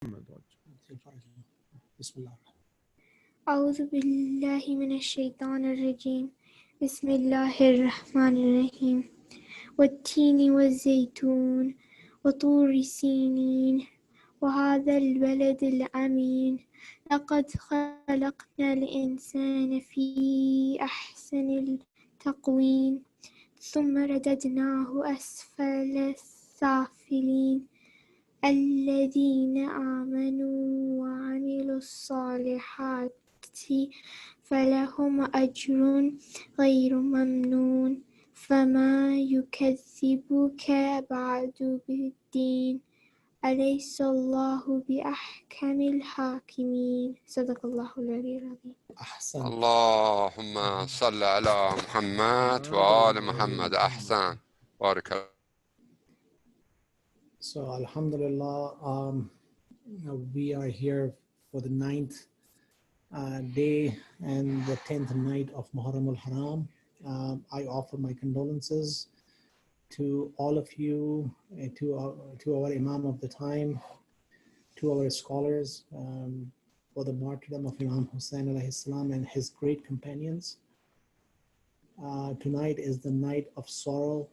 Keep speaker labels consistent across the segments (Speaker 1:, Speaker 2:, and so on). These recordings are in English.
Speaker 1: بسم الله.
Speaker 2: أعوذ بالله من الشيطان الرجيم. بسم الله الرحمن الرحيم. والتين والزيتون وطور سينين وهذا البلد الأمين لقد خلقنا الإنسان في أحسن التقويم ثم رددناه أسفل السافلين الذين آمنوا وعملوا الصالحات فلهم أجر غير ممنون فما يكذبك بعد بالدين أليس الله بأحكم الحاكمين صدق الله العلي العظيم.
Speaker 1: أحسن.
Speaker 3: اللهم صل على محمد وآل محمد. أحسن. بارك الله.
Speaker 1: So Alhamdulillah, we are here for the 9th day and the 10th night of Muharram al-Haram. I offer my condolences to all of you, to our Imam of the time, to our scholars, for the martyrdom of Imam Husayn al-Islam and his great companions. Tonight is the night of sorrow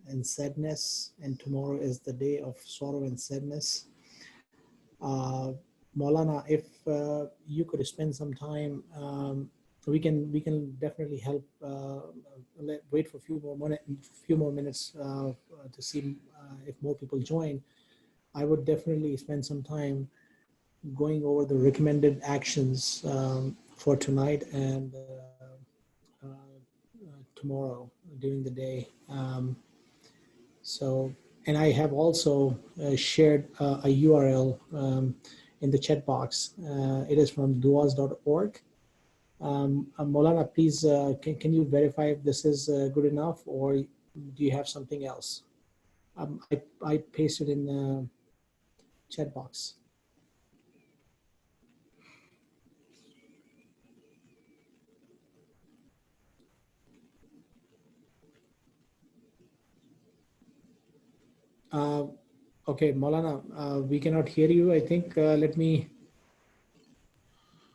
Speaker 1: and sadness, and tomorrow is the day of sorrow and sadness. Maulana, if you could spend some time, we can definitely help. Wait for a few more minutes to see if more people join. I would definitely spend some time going over the recommended actions for tonight and tomorrow during the day. And I have also shared a URL in the chat box. It is from duas.org. Maulana, please, can you verify if this is good enough, or do you have something else? I pasted in the chat box. Okay, Maulana, we cannot hear you. I think let me.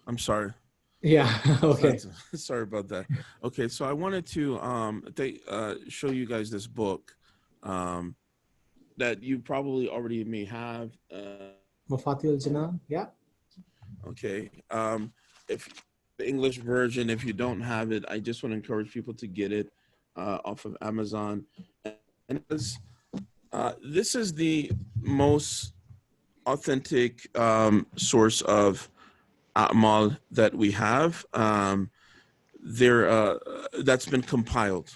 Speaker 4: I'm sorry.
Speaker 1: Yeah. Okay.
Speaker 4: Sorry about that. Okay, so I wanted to show you guys this book that you probably already may have.
Speaker 1: Mafati al-Jinan. Yeah.
Speaker 4: Okay. If the English version, if you don't have it, I just want to encourage people to get it off of Amazon. And this is the most authentic source of A'mal that we have. That's been compiled,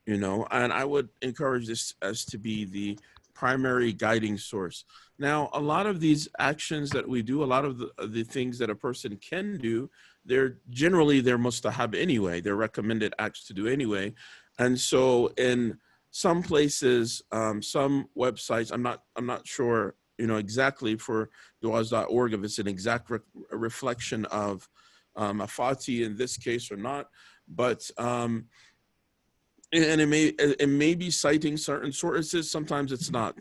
Speaker 4: and I would encourage this as to be the primary guiding source. Now, a lot of these actions that we do, a lot of the things that a person can do, they're generally they're mustahab anyway. They're recommended acts to do anyway. And so in some places, some websites, I'm not sure, exactly for duas.org if it's an exact reflection of a Fati in this case or not, but and it may be citing certain sources, sometimes it's not,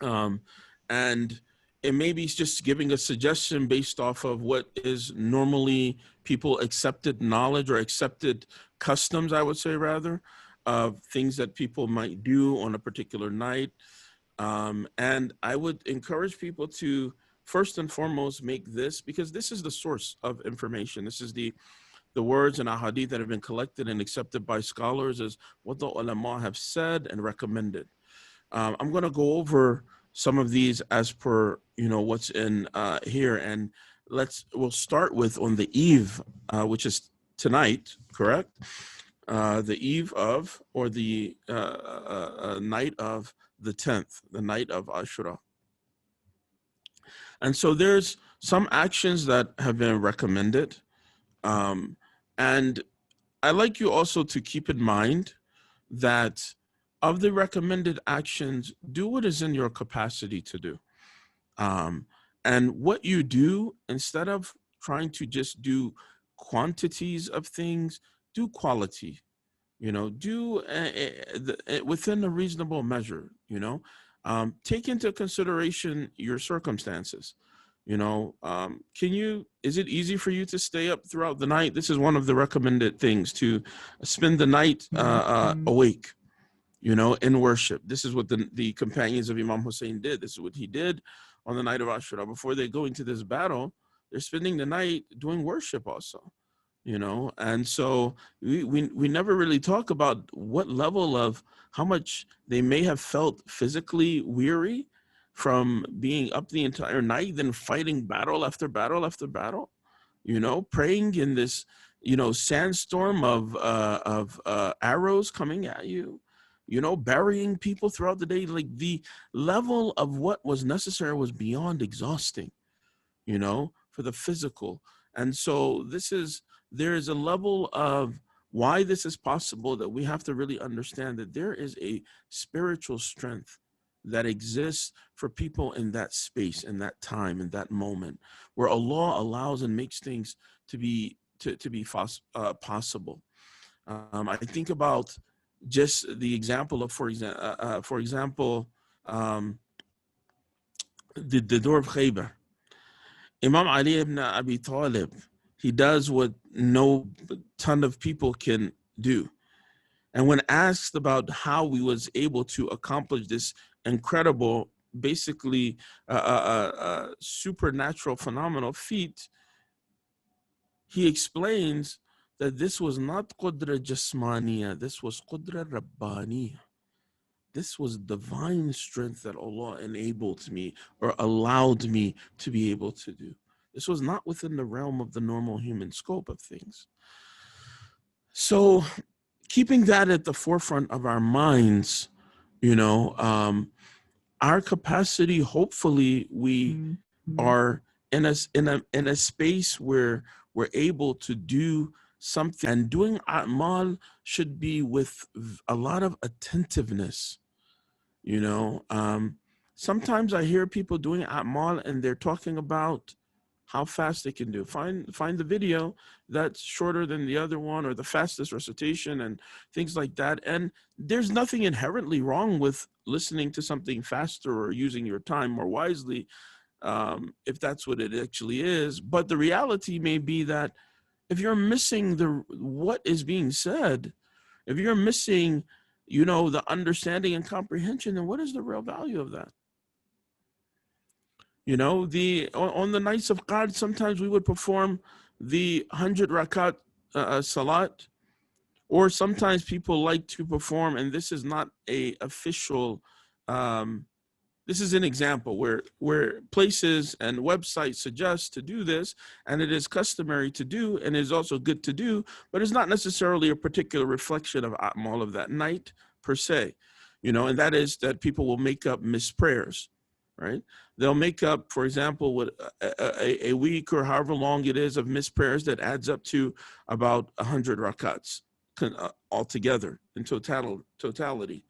Speaker 4: and it may be just giving a suggestion based off of what is normally people accepted knowledge or accepted customs, I would say, rather, of things that people might do on a particular night. And I would encourage people to first and foremost make this, because this is the source of information. This is the words and ahadith that have been collected and accepted by scholars as what the ulama have said and recommended. I'm going to go over some of these as per, what's in here. And we'll start with on the eve, which is tonight, correct? The eve of, or the night of the 10th, the night of Ashura. And so there's some actions that have been recommended. And I'd like you also to keep in mind that of the recommended actions, do what is in your capacity to do. And what you do, instead of trying to just do quantities of things, do quality, do within a reasonable measure, take into consideration your circumstances. You know, is it easy for you to stay up throughout the night? This is one of the recommended things, to spend the night awake, you know, in worship. This is what the companions of Imam Husayn did. This is what he did on the night of Ashura. Before they go into this battle, they're spending the night doing worship also, you know. And so we never really talk about what level of how much they may have felt physically weary from being up the entire night, then fighting battle after battle after battle, you know, praying in this, you know, sandstorm of arrows coming at you, you know, burying people throughout the day. Like, the level of what was necessary was beyond exhausting, you know, for the physical. And so there is a level of why this is possible that we have to really understand that there is a spiritual strength that exists for people in that space, in that time, in that moment, where Allah allows and makes things to be possible. I think about just the example of, for example, the door of Khaybar. Imam Ali ibn Abi Talib, he does what no ton of people can do. And when asked about how we was able to accomplish this incredible, basically supernatural, phenomenal feat, he explains that this was not qudra jasmaniya, this was qudra rabbaniya. This was divine strength that Allah enabled me or allowed me to be able to do. This was not within the realm of the normal human scope of things. So keeping that at the forefront of our minds, you know, our capacity, hopefully we are in a space where we're able to do something, and doing a'mal should be with a lot of attentiveness, you know. Sometimes I hear people doing a'mal and they're talking about how fast they can do. Find the video that's shorter than the other one, or the fastest recitation and things like that. And there's nothing inherently wrong with listening to something faster or using your time more wisely, if that's what it actually is. But the reality may be that if you're missing what is being said, if you're missing, you know, the understanding and comprehension, then what is the real value of that? You know, on the nights of Qadr, sometimes we would perform the 100 rakat salat, or sometimes people like to perform, and this is not a official, this is an example where places and websites suggest to do this, and it is customary to do, and it is also good to do, but it's not necessarily a particular reflection of a'mal of that night per se, you know, and that is that people will make up missed prayers. Right? They'll make up, for example, with a week or however long it is of missed prayers that adds up to about 100 rakats altogether in totality.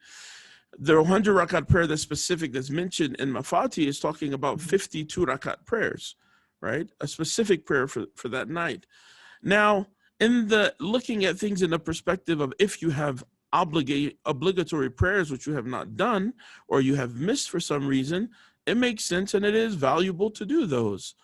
Speaker 4: The 100 rakat prayer that's specific, that's mentioned in Mafati, is talking about 52 rakat prayers, right? A specific prayer for that night. Now, in the looking at things in the perspective of if you have obligatory prayers which you have not done or you have missed for some reason, it makes sense and it is valuable to do those.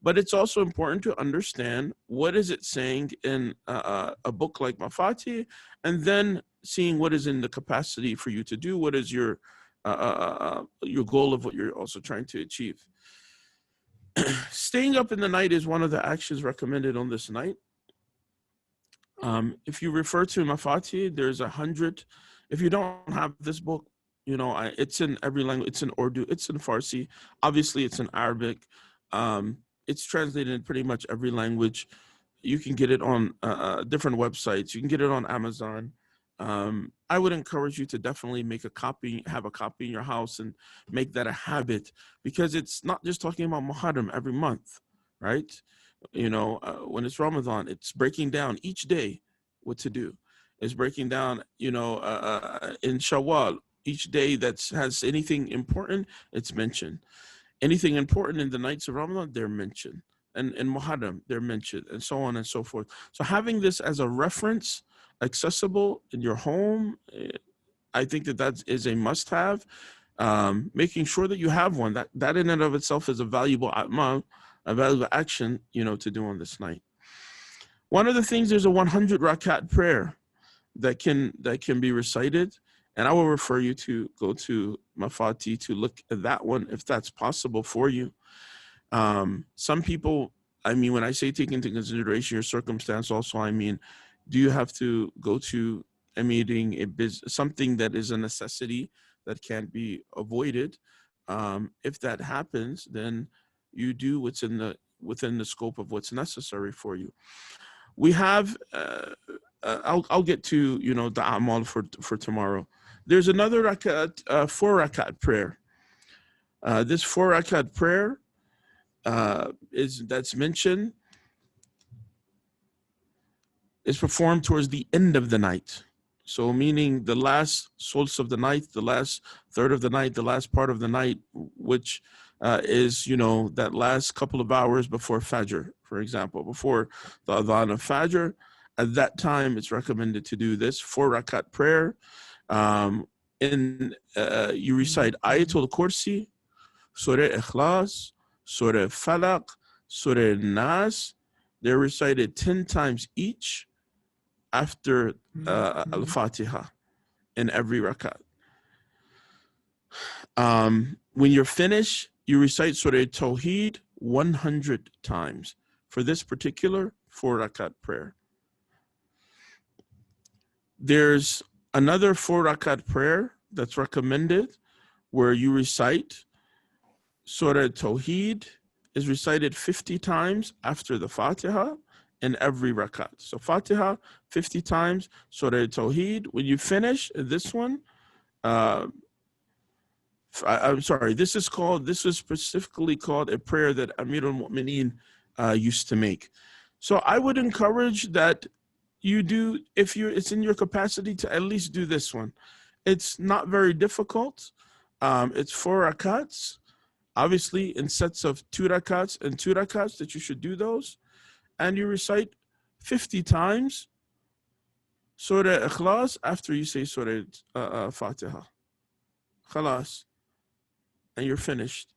Speaker 4: But it's also important to understand what is it saying in a book like Mafati, and then seeing what is in the capacity for you to do, what is your goal of what you're also trying to achieve. Staying up in the night is one of the actions recommended on this night. If you refer to Mafati, there's 100. If you don't have this book, you know, it's in every language. It's in Urdu, it's in Farsi, obviously it's in Arabic. It's translated in pretty much every language. You can get it on different websites. You can get it on Amazon. I would encourage you to definitely make a copy, have a copy in your house, and make that a habit, because it's not just talking about Muharram every month, right? You know, when it's Ramadan, it's breaking down each day what to do. It's breaking down, you know, in Shawwal, each day that has anything important, it's mentioned. Anything important in the nights of Ramadan, they're mentioned. And in Muharram, they're mentioned, and so on and so forth. So having this as a reference, accessible in your home, I think that is a must-have. making sure that you have one. That in and of itself is a valuable action, to do on this night. One of the things, there's a 100 rakat prayer that can be recited, and I will refer you to go to Mafati to look at that one if that's possible for you. Some people, when I say take into consideration your circumstance also, do you have to go to a meeting, something that is a necessity that can't be avoided? If that happens, then you do what's within the scope of what's necessary for you. We have, I'll get to, the amal for tomorrow. There's another rakat, 4 rakat prayer. This 4 rakat prayer that's mentioned is performed towards the end of the night. So meaning the last solstice of the night, the last third of the night, the last part of the night, which is, that last couple of hours before Fajr, for example, before the adhan of Fajr. At that time, it's recommended to do this 4 rakat prayer. You recite Ayatul Kursi, Surah Ikhlas, Surah Falaq, Surah Nas. They're recited 10 times each after Al-Fatiha in every rakat. When you're finished, you recite Surah Tawheed 100 times for this particular 4 rakat prayer. There's another 4 rakat prayer that's recommended where you recite Surah Tawheed is recited 50 times after the Fatiha in every rakat. So Fatiha 50 times, Surah Tawheed. When you finish this one, I'm sorry, this is specifically called a prayer that Amir al-Mu'mineen used to make. So I would encourage that you do, if it's in your capacity, to at least do this one. It's not very difficult. It's 4 rakats, obviously in sets of 2 rakats and 2 rakats that you should do those. And you recite 50 times Surah Ikhlas after you say Surah Fatiha. Khalas. And you're finished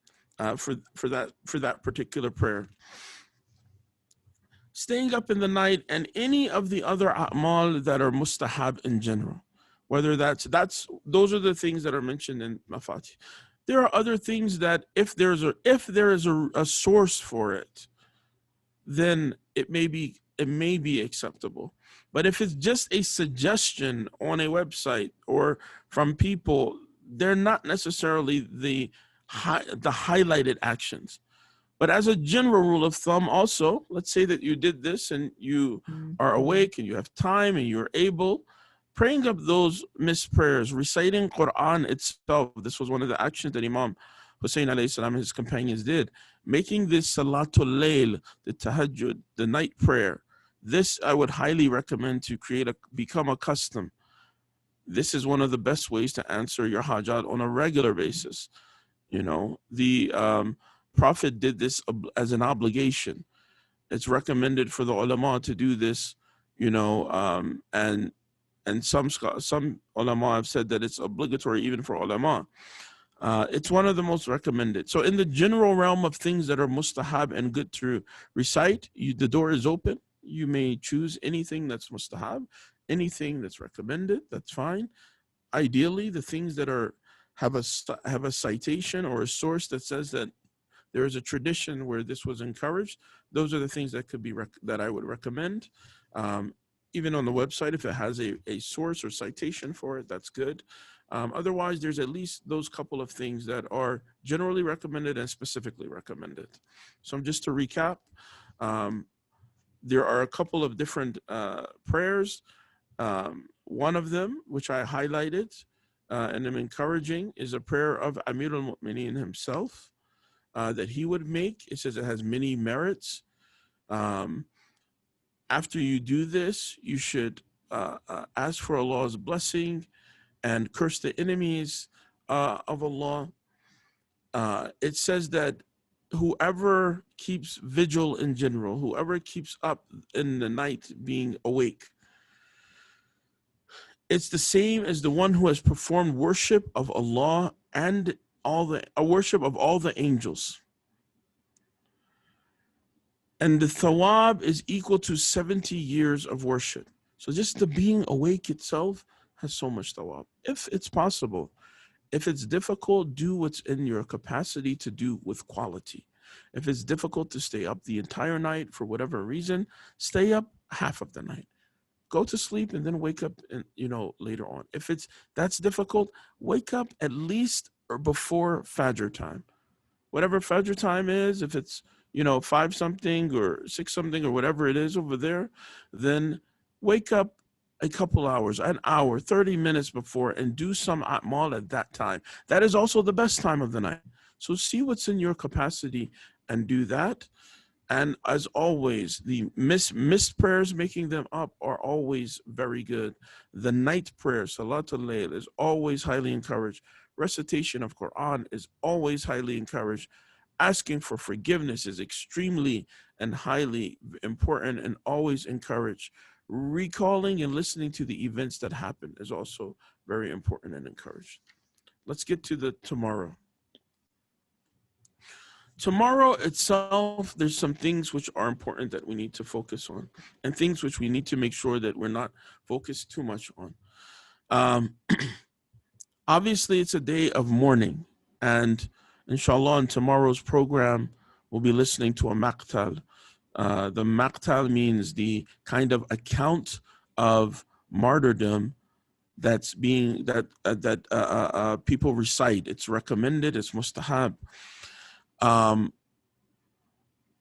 Speaker 4: for that particular prayer. Staying up in the night and any of the other a'mal that are mustahab in general, whether those are the things that are mentioned in Mafati. There are other things that if there is a source for it, then it may be acceptable. But if it's just a suggestion on a website or from people, they're not necessarily the highlighted actions. But as a general rule of thumb also, let's say that you did this and you are awake and you have time and you're able, praying up those missed prayers, reciting Quran itself. This was one of the actions that Imam Husayn alayhi salam and his companions did. Making this Salatul Layl, the Tahajjud, the night prayer. This I would highly recommend to become a custom. This is one of the best ways to answer your hajat on a regular basis. The Prophet did this as an obligation. It's recommended for the ulama to do this, and some ulama have said that it's obligatory even for ulama. It's one of the most recommended. So in the general realm of things that are mustahab and good to recite, the door is open. You may choose anything that's mustahab, anything that's recommended, that's fine. Ideally, the things that have a citation or a source that says that there is a tradition where this was encouraged, those are the things that could be that I would recommend. Even on the website, if it has a source or citation for it, that's good. Otherwise, there's at least those couple of things that are generally recommended and specifically recommended. So just to recap, there are a couple of different prayers. One of them, which I highlighted and am encouraging, is a prayer of Amir al-Mu'mineen himself that he would make. It says it has many merits. After you do this, you should ask for Allah's blessing and curse the enemies of Allah. It says that whoever keeps vigil in general, whoever keeps up in the night being awake, it's the same as the one who has performed worship of Allah and a worship of all the angels. And the thawab is equal to 70 years of worship. So just the being awake itself has so much thawab. If it's possible, if it's difficult, do what's in your capacity to do with quality. If it's difficult to stay up the entire night for whatever reason, stay up half of the night. Go to sleep and then wake up, and later on. If that's difficult, wake up at least or before Fajr time. Whatever Fajr time is, if it's 5 something or 6 something or whatever it is over there, then wake up a couple hours, an hour, 30 minutes before, and do some a'mal at that time. That is also the best time of the night. So see what's in your capacity and do that. And as always, the missed prayers, making them up, are always very good. The night prayer, Salatul Layl, is always highly encouraged. Recitation of Quran is always highly encouraged. Asking for forgiveness is extremely and highly important and always encouraged. Recalling and listening to the events that happen is also very important and encouraged. Let's get to the tomorrow. Tomorrow itself, there's some things which are important that we need to focus on, and things which we need to make sure that we're not focused too much on. Obviously, it's a day of mourning, and inshallah, in tomorrow's program, we'll be listening to a maqtal. The maqtal means the kind of account of martyrdom that's being that people recite. It's recommended. It's mustahab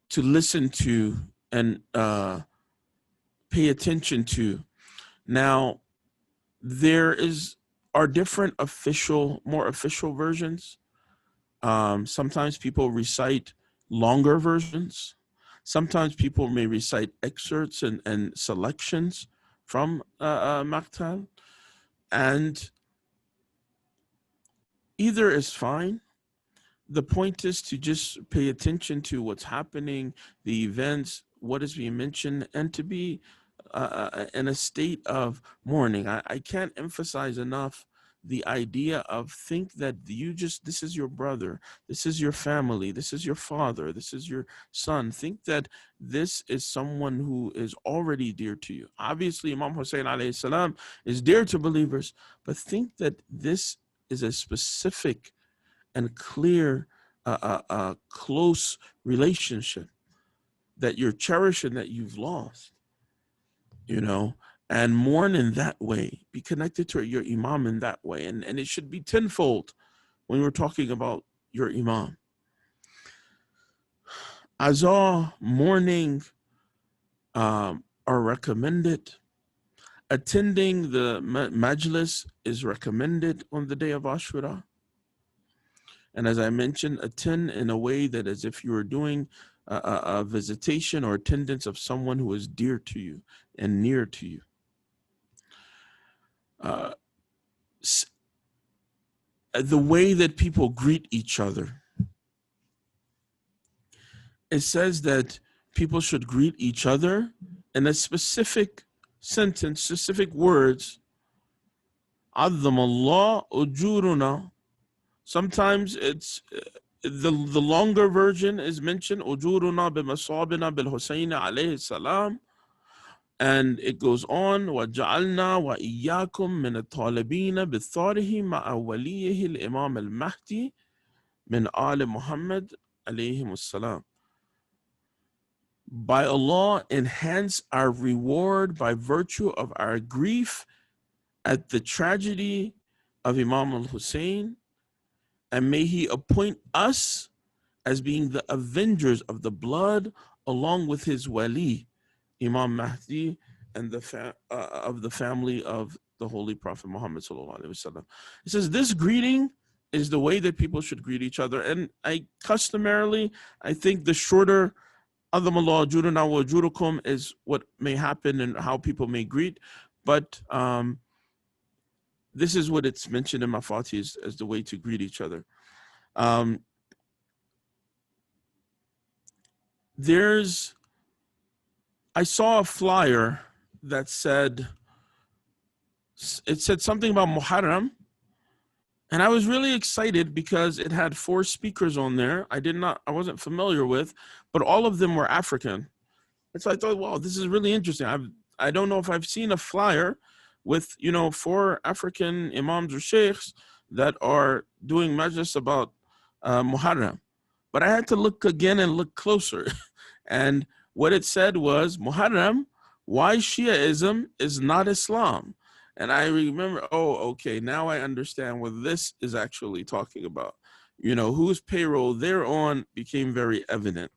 Speaker 4: to listen to and pay attention to. Now, there are different more official versions. Sometimes people recite longer versions. Sometimes people may recite excerpts and selections from Maqtal. And either is fine. The point is to just pay attention to what's happening, the events, what is being mentioned, and to be in a state of mourning. I can't emphasize enough the idea of think that this is your brother, this is your family, this is your father, this is your son. Think that this is someone who is already dear to you. Obviously, Imam Husayn alayhi salam is dear to believers, but think that this is a specific and clear, close relationship that you're cherishing that you've lost, and mourn in that way. Be connected to your imam in that way. And it should be tenfold when we're talking about your imam. Azah, mourning are recommended. Attending the majlis is recommended on the day of Ashura. And as I mentioned, attend in a way that as if you were doing a visitation or attendance of someone who is dear to you and near to you. The way that people greet each other. It says that people should greet each other in a specific sentence, specific words. عظم الله أجورنا. Sometimes it's the longer version is mentioned, أجورنا بمصابنا بالحسين عليه السلام. And it goes on, وَجَعَلْنَا وَإِيَّاكُمْ مِنَ الطَّالِبِينَ بِالثَّارِهِ مَعَ وَلِيِّهِ الْإِمَامِ الْمَهْدِي مِنْ آلِ مُحَمَّدٍ عَلَيْهِمُ السَّلَامِ. By Allah, enhance our reward by virtue of our grief at the tragedy of Imam al-Husayn, and may He appoint us as being the avengers of the blood along with His wali, Imam Mahdi, and of the family of the Holy Prophet Muhammad sallallahu alaihi wasallam. It says this greeting is the way that people should greet each other, and I think the shorter "Adham Allah ajurana wa ajurukum" is what may happen and how people may greet, but this is what it's mentioned in Mafati as the way to greet each other. I saw a flyer that said something about Muharram, And I was really excited because it had 4 speakers on there. I wasn't familiar with, but all of them were African. And so I thought, wow, this is really interesting. I don't know if I've seen a flyer with, 4 African imams or sheikhs that are doing majlis about Muharram. But I had to look again and look closer. And what it said was, Muharram, why Shiaism is not Islam. And I remember, oh, okay, now I understand what this is actually talking about. Whose payroll they're on became very evident.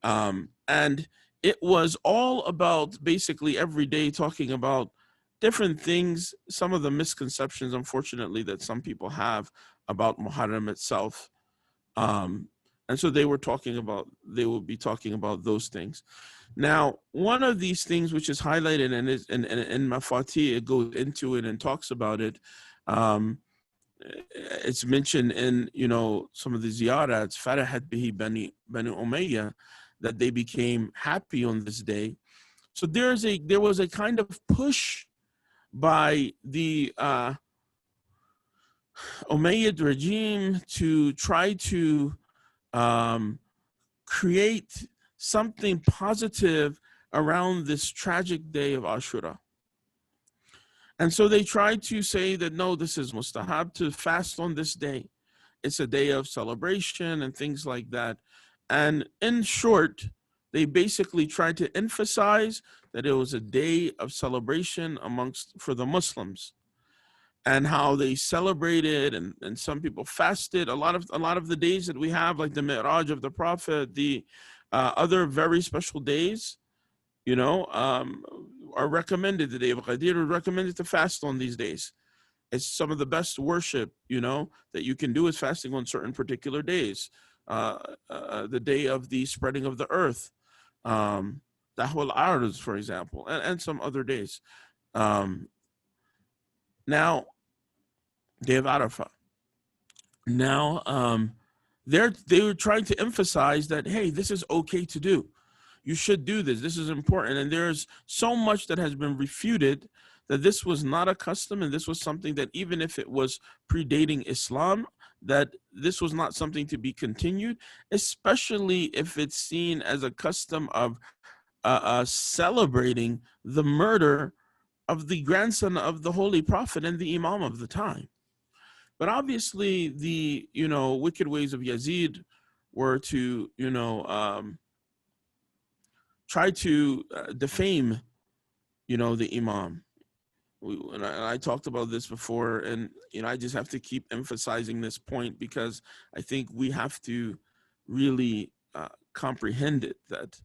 Speaker 4: And it was all about basically every day talking about different things, some of the misconceptions, unfortunately, that some people have about Muharram itself. And so they will be talking about those things. Now, one of these things which is highlighted in Mafati, it goes into it and talks about it. It's mentioned in, some of the ziyarats, Farahat bihi Bani Umayyah, that they became happy on this day. So there was a kind of push by the Umayyad regime to try to create something positive around this tragic day of Ashura. And so they tried to say that, no, this is mustahab to fast on this day. It's a day of celebration and things like that. And in short, they basically tried to emphasize that it was a day of celebration for the Muslims, and how they celebrated, and some people fasted. A lot of the days that we have, like the Mi'raj of the Prophet, the other very special days, are recommended. The day of Ghadir is recommended to fast on these days. It's some of the best worship, that you can do is fasting on certain particular days. The day of the spreading of the earth, Dahwal Arz, for example, and some other days. Now, Day of Arafah. Now, they were trying to emphasize that, hey, this is okay to do. You should do this. This is important. And there's so much that has been refuted that this was not a custom, and this was something that, even if it was predating Islam, that this was not something to be continued, especially if it's seen as a custom of celebrating the murder of the grandson of the Holy Prophet and the Imam of the time. But obviously, the wicked ways of Yazid were to try to defame the Imam. And I talked about this before, and I just have to keep emphasizing this point, because I think we have to really comprehend it, that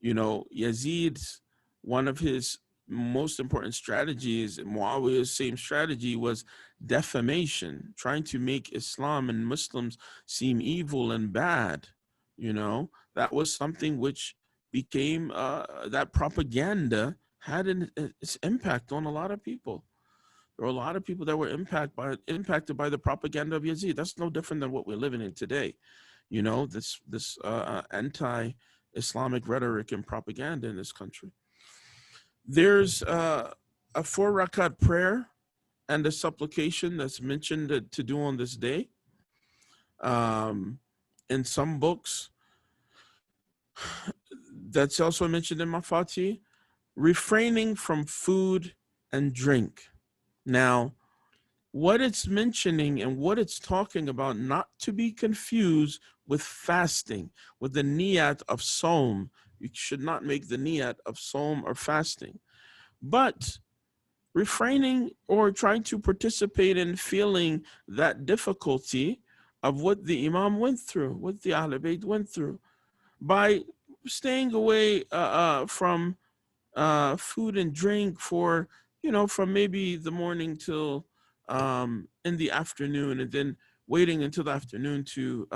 Speaker 4: Yazid's, one of his most important strategies, Muawiyah's same strategy, was defamation, trying to make Islam and Muslims seem evil and bad. That was something which became that propaganda had its impact on a lot of people. There were a lot of people that were impacted by the propaganda of Yazid. That's no different than what we're living in today. This anti-Islamic rhetoric and propaganda in this country. There's a 4 rakat prayer and a supplication that's mentioned to do on this day. In some books, that's also mentioned in Mafati, refraining from food and drink. Now, what it's mentioning and what it's talking about, not to be confused with fasting, with the niyat of Sawm. You should not make the niyat of Sawm or fasting, but refraining or trying to participate in feeling that difficulty of what the Imam went through, what the Ahl Bayt went through, by staying away from food and drink for, from maybe the morning till in the afternoon, and then waiting until the afternoon to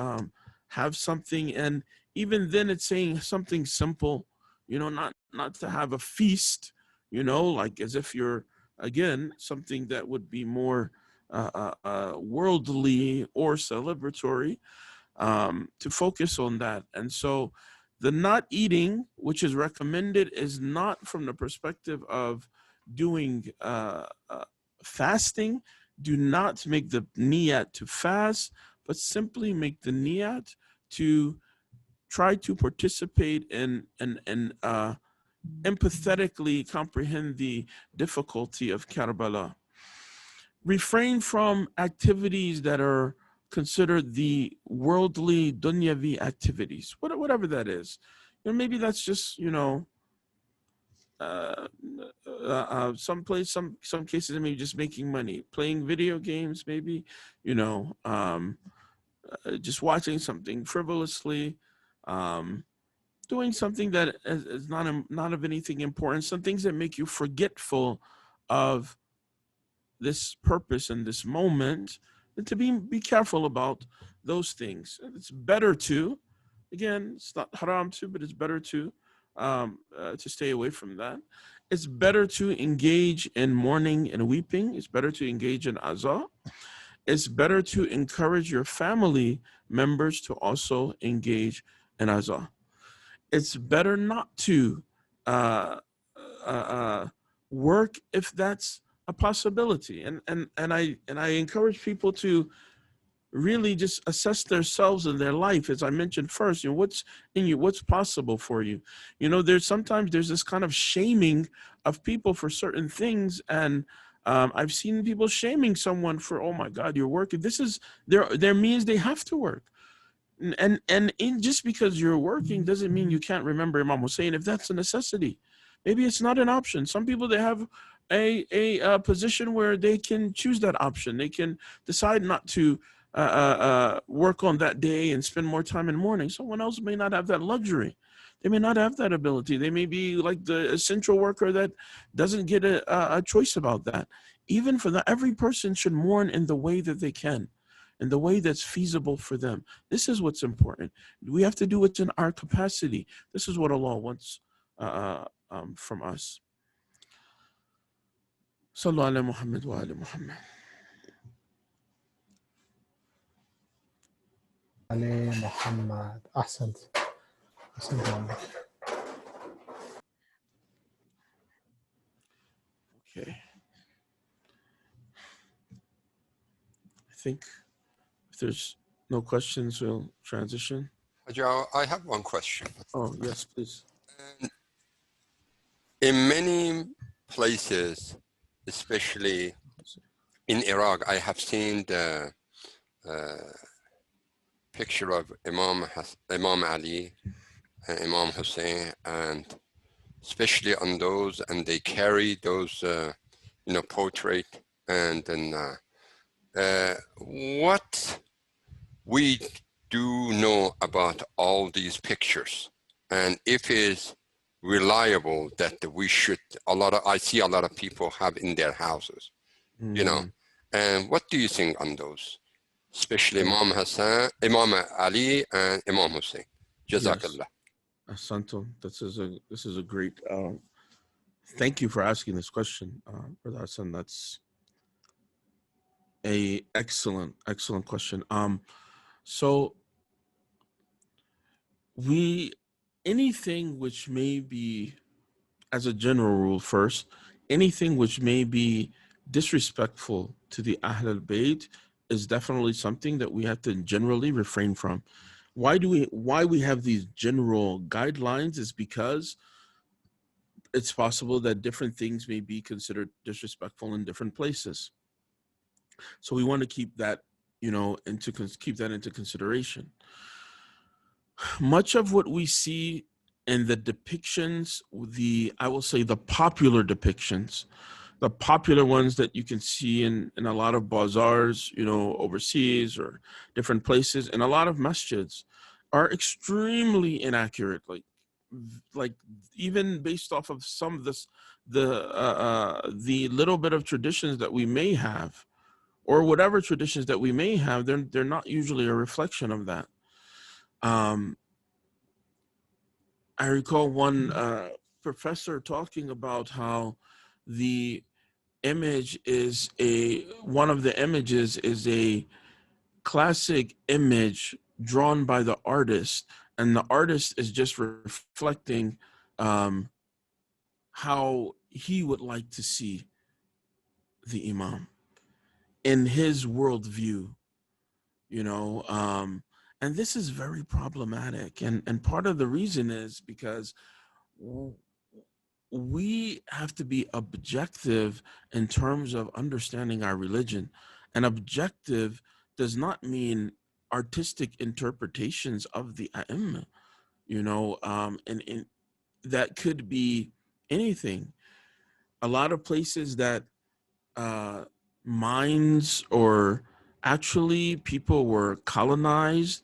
Speaker 4: have something. And even then it's saying something simple, not to have a feast, like as if you're, again, something that would be more worldly or celebratory, to focus on that. And so the not eating, which is recommended, is not from the perspective of doing fasting. do not make the niyat to fast, but simply make the niyat to try to participate and empathetically comprehend the difficulty of Karbala. Refrain from activities that are considered the worldly dunyavi activities, whatever that is. You know, maybe that's just, you know, some cases maybe just making money, playing video games, maybe, you know, just watching something frivolously, doing something that is not of anything important, some things that make you forgetful of this purpose and this moment, and to be careful about those things. It's better to, again, it's not haram to, but it's better to stay away from that. It's better to engage in mourning and weeping. It's better to engage in azah. It's better to encourage your family members to also engage in azah. It's better not to work if that's a possibility. And I encourage people to really just assess themselves in their life. As I mentioned first, you know, what's in you, what's possible for you. You know, sometimes there's this kind of shaming of people for certain things, and I've seen people shaming someone for, oh my God, you're working. This is their means they have to work. And just because you're working doesn't mean you can't remember Imam Husayn if that's a necessity. Maybe it's not an option. Some people, they have a position where they can choose that option. They can decide not to work on that day and spend more time in the morning. Someone else may not have that luxury. They may not have that ability. They may be like the essential worker that doesn't get a choice about that. Even for that, every person should mourn in the way that they can, in the way that's feasible for them. This is what's important. We have to do what's in our capacity. This is what Allah wants from us. Sallu ala Muhammad wa ala Muhammad.
Speaker 1: Ali Muhammad. Ahsant.
Speaker 4: Okay. I think if there's no questions, we'll transition.
Speaker 3: I have one question.
Speaker 4: Oh, yes, please.
Speaker 3: In many places, especially in Iraq, I have seen the picture of Imam Ali and Imam Husayn, and especially on those, and they carry those, portrait, and then what we do know about all these pictures, and if it's reliable that we should, I see a lot of people have in their houses, you know, and what do you think on those, especially Imam Ali and Imam Husayn? Jazakallah.
Speaker 4: Santo, this is a great, thank you for asking this question, Brother Hassan. That's a excellent question. So anything which may be, as a general rule first, anything which may be disrespectful to the Ahl al-Bayt is definitely something that we have to generally refrain from. Why we have these general guidelines is because it's possible that different things may be considered disrespectful in different places. So we want to keep that, into consideration. Much of what we see in the depictions, I will say the popular depictions, the popular ones that you can see in a lot of bazaars, overseas or different places, and a lot of masjids, are extremely inaccurate. Like even based off of some of the little bit of traditions that we may have, or whatever traditions that we may have, they're not usually a reflection of that. I recall one professor talking about how the image is one of the images is a classic image drawn by the artist, and the artist is just reflecting how he would like to see the Imam. in his worldview, you know, and this is very problematic. And part of the reason is because we have to be objective in terms of understanding our religion. And objective does not mean artistic interpretations of the A'imma, you know, and that could be anything. A lot of places that uh, mines or actually people were colonized,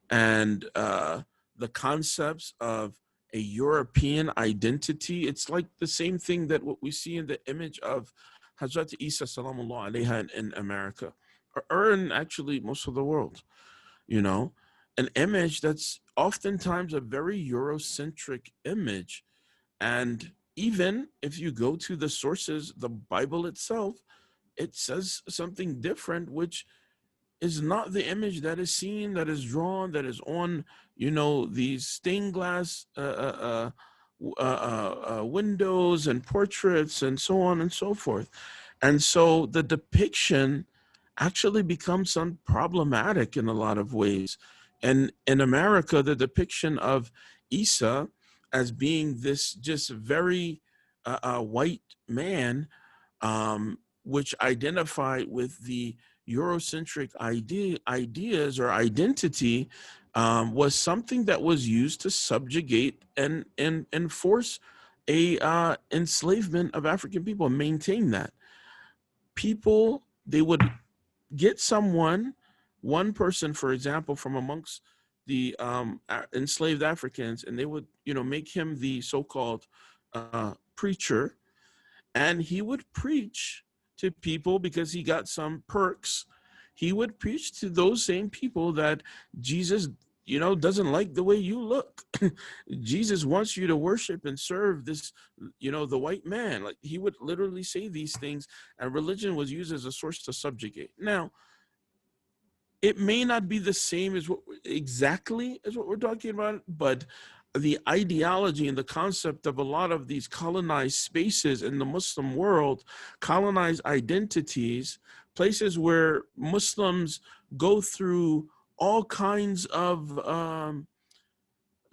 Speaker 4: and the concepts of a European identity, it's like the same thing that what we see in the image of Hazrat Isa salamullah alayha in America, or in actually most of the world, you know, an image that's oftentimes a very Eurocentric image. And even if you go to the sources, the Bible itself, it says something different, which is not the image that is seen, that is drawn, that is on, you know, these stained glass windows and portraits and so on and so forth. And so the depiction actually becomes some problematic in a lot of ways. And in America, the depiction of Isa as being this just very white man, which identified with the Eurocentric ideas or identity, was something that was used to subjugate and enforce a enslavement of African people, maintain that. People, they would get someone, one person, for example, from amongst the enslaved Africans, and they would, you know, make him the so-called preacher, and he would preach to people because he got some perks. He would preach to those same people that Jesus, you know, doesn't like the way you look. Jesus wants you to worship and serve this, you know, the white man. Like, he would literally say these things, and religion was used as a source to subjugate. Now, it may not be the same as what exactly as what we're talking about, but the ideology and the concept of a lot of these colonized spaces in the Muslim world, colonized identities, places where Muslims go through all kinds of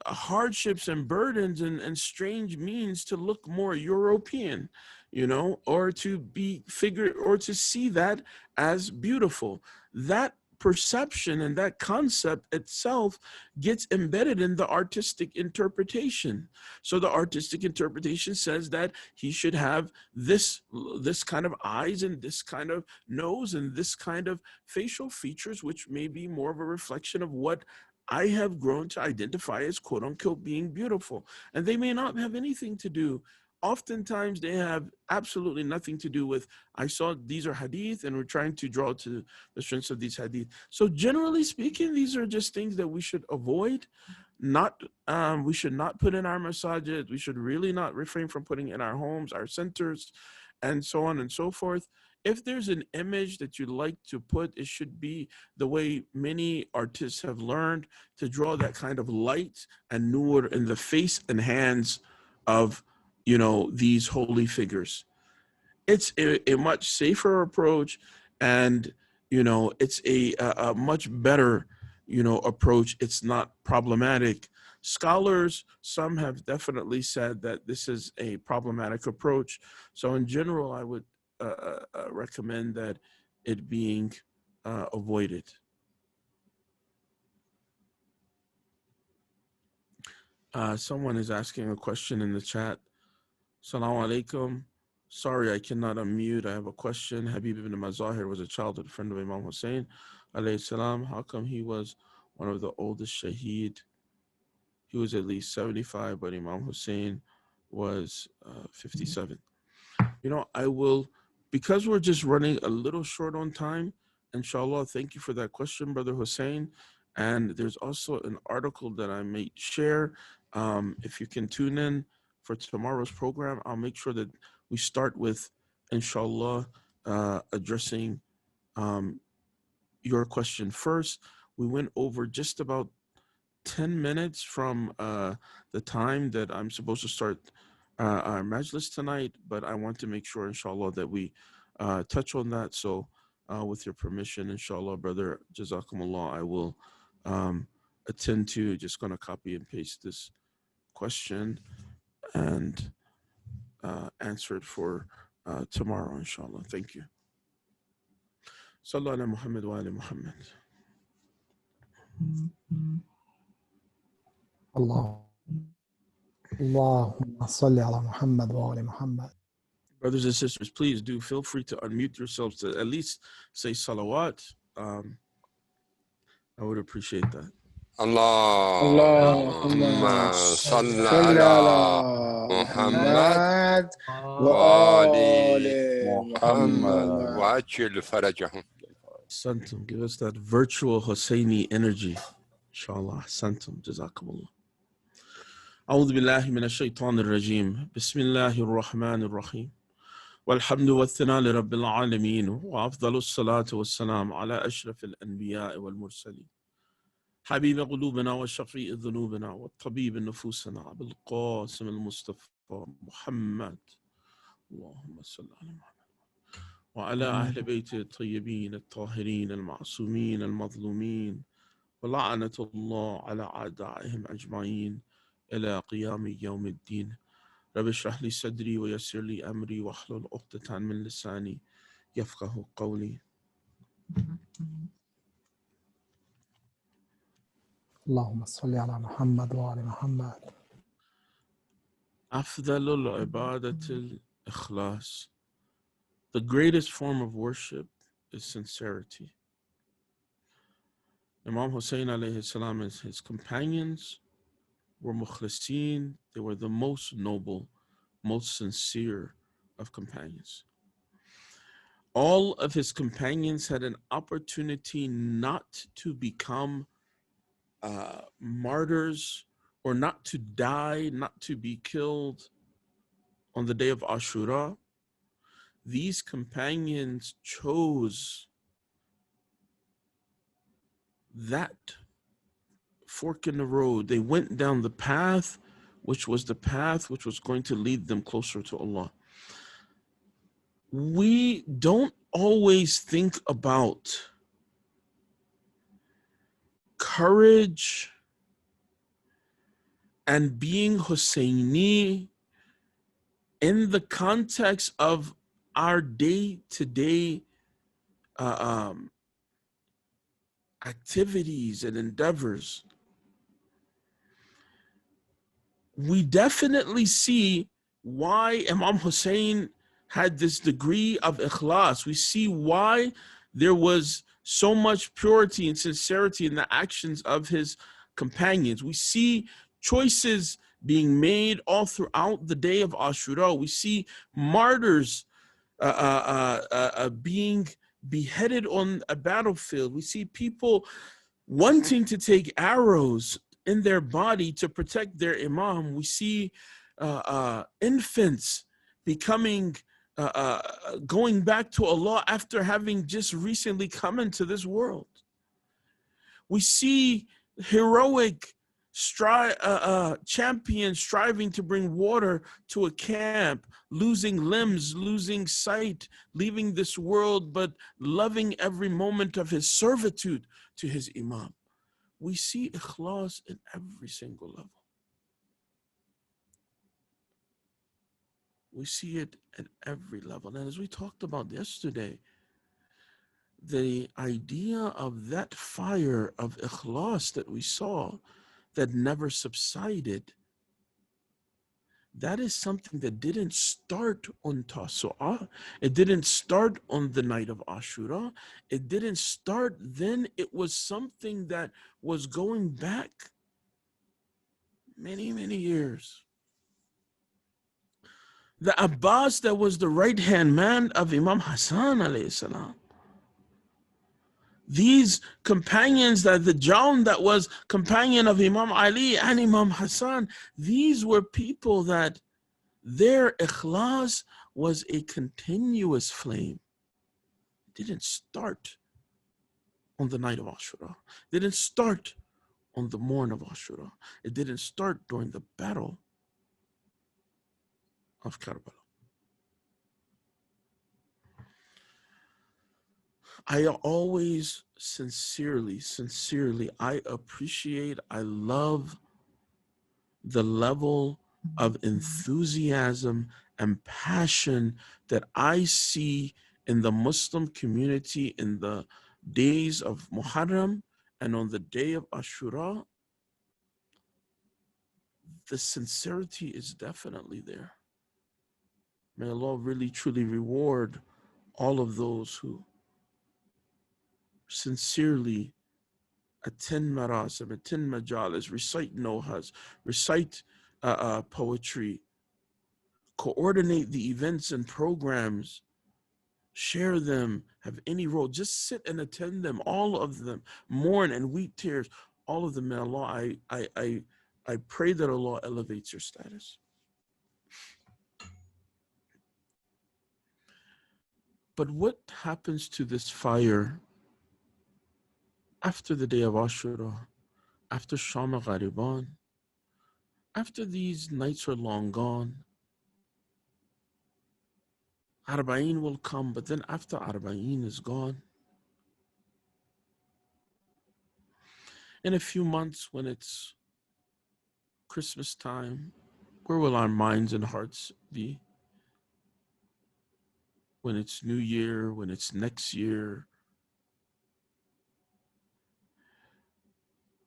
Speaker 4: hardships and burdens and strange means to look more European, you know, or to be figured or to see that as beautiful. That perception and that concept itself gets embedded in the artistic interpretation. So the artistic interpretation says that he should have this kind of eyes and this kind of nose and this kind of facial features, which may be more of a reflection of what I have grown to identify as quote unquote being beautiful. And they may not have anything to do. Oftentimes they have absolutely nothing to do with, I saw these are hadith and we're trying to draw to the strengths of these hadith. So generally speaking, these are just things that we should avoid. Not, we should not put in our masajid. We should really not refrain from putting in our homes, our centers, and so on and so forth. If there's an image that you'd like to put, it should be the way many artists have learned to draw that kind of light and nur in the face and hands of, you know, these holy figures. It's a much safer approach, and, you know, it's a much better, you know, approach. It's not problematic. Scholars, some have definitely said that this is a problematic approach. So in general, I would recommend that it being avoided. Someone is asking a question in the chat. Assalamu alaikum. Sorry, I cannot unmute. I have a question. Habib ibn Mazahir was a childhood friend of Imam Husayn alayhi salam. How come he was one of the oldest shaheed? He was at least 75, but Imam Husayn was 57. You know, I will, because we're just running a little short on time, inshallah, thank you for that question, Brother Hussein. And there's also an article that I may share. If you can tune in for tomorrow's program, I'll make sure that we start with, inshallah, addressing your question first. We went over just about 10 minutes from the time that I'm supposed to start our majlis tonight, but I want to make sure, inshallah, that we touch on that. So with your permission, inshallah, brother. Jazakumullah. I will attend to. Just going to copy and paste this question and answer it for tomorrow, inshallah. Thank you. Sallallahu ala Muhammad wa ala Muhammad.
Speaker 1: Allahumma salli ala Muhammad wa ala Muhammad.
Speaker 4: Brothers and sisters, please do feel free to unmute yourselves to at least say salawat. I would appreciate that.
Speaker 3: Allahumma salli ala Muhammad wa ali Muhammad wa ajil farajahum.
Speaker 4: Santum, give us that virtual Husayni energy. Inshallah. Santum, jazakumullah. أعوذ بالله من الشيطان الرجيم بسم الله الرحمن الرحيم والحمد والثناء لرب العالمين وأفضل الصلاة والسلام على أشرف الأنبياء والمرسلين حبيب قلوبنا وشفيع ذنوبنا والطبيب نفوسنا أبو القاسم المصطفى محمد اللهم صل على محمد وعلى أهل بيته الطيبين الطاهرين المعصومين المظلومين ولعنة الله على أعدائهم أجمعين إلى قيام يوم الدين رب اشرح لي صدري ويسر لي أمري واحلل عقدة من لساني يفقه قولي.
Speaker 1: Allahumma salli ala Muhammad wa ala Muhammad.
Speaker 4: أفضل العبادة الإخلاص. The greatest form of worship is sincerity. Imam Husayn alayhi salam and his companions were mukhlisin. They were the most noble, most sincere of companions. All of his companions had an opportunity not to become martyrs or not to die, not to be killed on the day of Ashura. These companions chose that fork in the road. They went down the path, which was the path which was going to lead them closer to Allah. We don't always think about courage and being Husayni in the context of our day-to-day activities and endeavors. We definitely see why Imam Husayn had this degree of ikhlas. We see why there was so much purity and sincerity in the actions of his companions. We see choices being made all throughout the day of Ashura. We see martyrs being beheaded on a battlefield. We see people wanting to take arrows in their body to protect their imam. We see infants becoming going back to Allah after having just recently come into this world. We see heroic champions striving to bring water to a camp, losing limbs, losing sight, leaving this world, but loving every moment of his servitude to his imam. We see ikhlas in every single level. We see it at every level. And as we talked about yesterday, the idea of that fire of ikhlas that we saw that never subsided, that is something that didn't start on Tasu'ah. It didn't start on the night of Ashura. It didn't start then. It was something that was going back many, many years. The Abbas that was the right-hand man of Imam Hassan alayhi salam. These companions, that the Jawn that was companion of Imam Ali and Imam Hassan, these were people that their ikhlas was a continuous flame. It didn't start on the night of Ashura. It didn't start on the morn of Ashura. It didn't start during the battle of Karbala. I always sincerely, I appreciate, I love the level of enthusiasm and passion that I see in the Muslim community in the days of Muharram and on the day of Ashura. The sincerity is definitely there. May Allah really truly reward all of those who sincerely attend marasim, attend majalis, recite nohas, recite poetry, coordinate the events and programs, share them, have any role, just sit and attend them, all of them, mourn and weep tears, all of them. May Allah, I pray that Allah elevates your status. But what happens to this fire after the day of Ashura, after Shama Ghariban, after these nights are long gone? Arba'in will come, but then after Arba'in is gone, in a few months when it's Christmas time, where will our minds and hearts be? When it's New Year, when it's next year,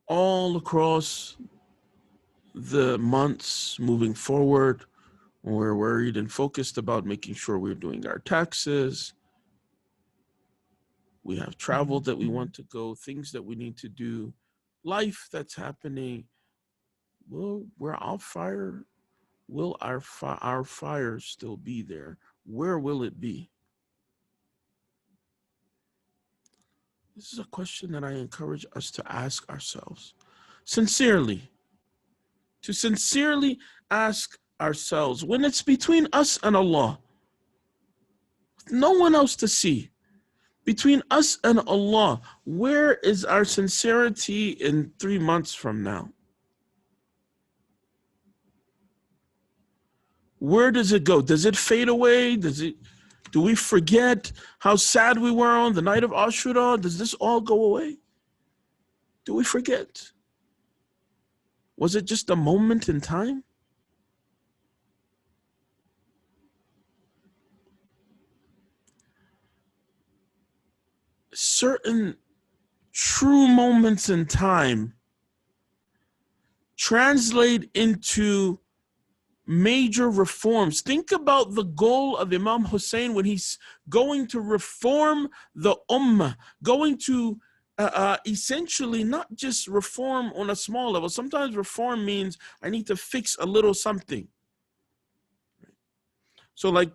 Speaker 4: all across the months moving forward, we're worried and focused about making sure we're doing our taxes. We have travel that we want to go, things that we need to do, life that's happening. Will our fire still be there? Where will it be? This is a question that I encourage us to ask ourselves sincerely, to sincerely ask ourselves when it's between us and Allah, with no one else to see, between us and Allah, where is our sincerity in 3 months from now? Where does it go? Does it fade away? Do we forget how sad we were on the night of Ashura? Does this all go away? Do we forget? Was it just a moment in time? Certain true moments in time translate into major reforms. Think about the goal of Imam Husayn when he's going to reform the ummah, going to essentially not just reform on a small level. Sometimes reform means I need to fix a little something. So like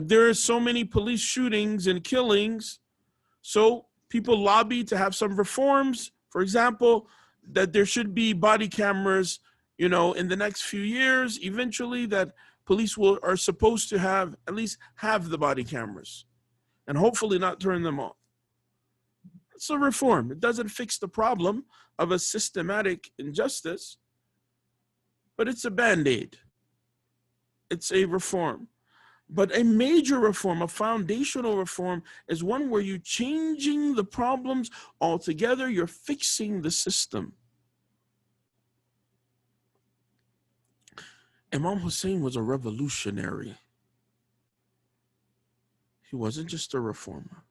Speaker 4: there are so many police shootings and killings, so people lobby to have some reforms. For example, that there should be body cameras, in the next few years, eventually, that police are supposed to have at least have the body cameras and hopefully not turn them off. It's a reform. It doesn't fix the problem of a systematic injustice, but it's a Band-Aid. It's a reform. But a major reform, a foundational reform, is one where you're changing the problems altogether. You're fixing the system. Imam Husayn was a revolutionary. He wasn't just a reformer.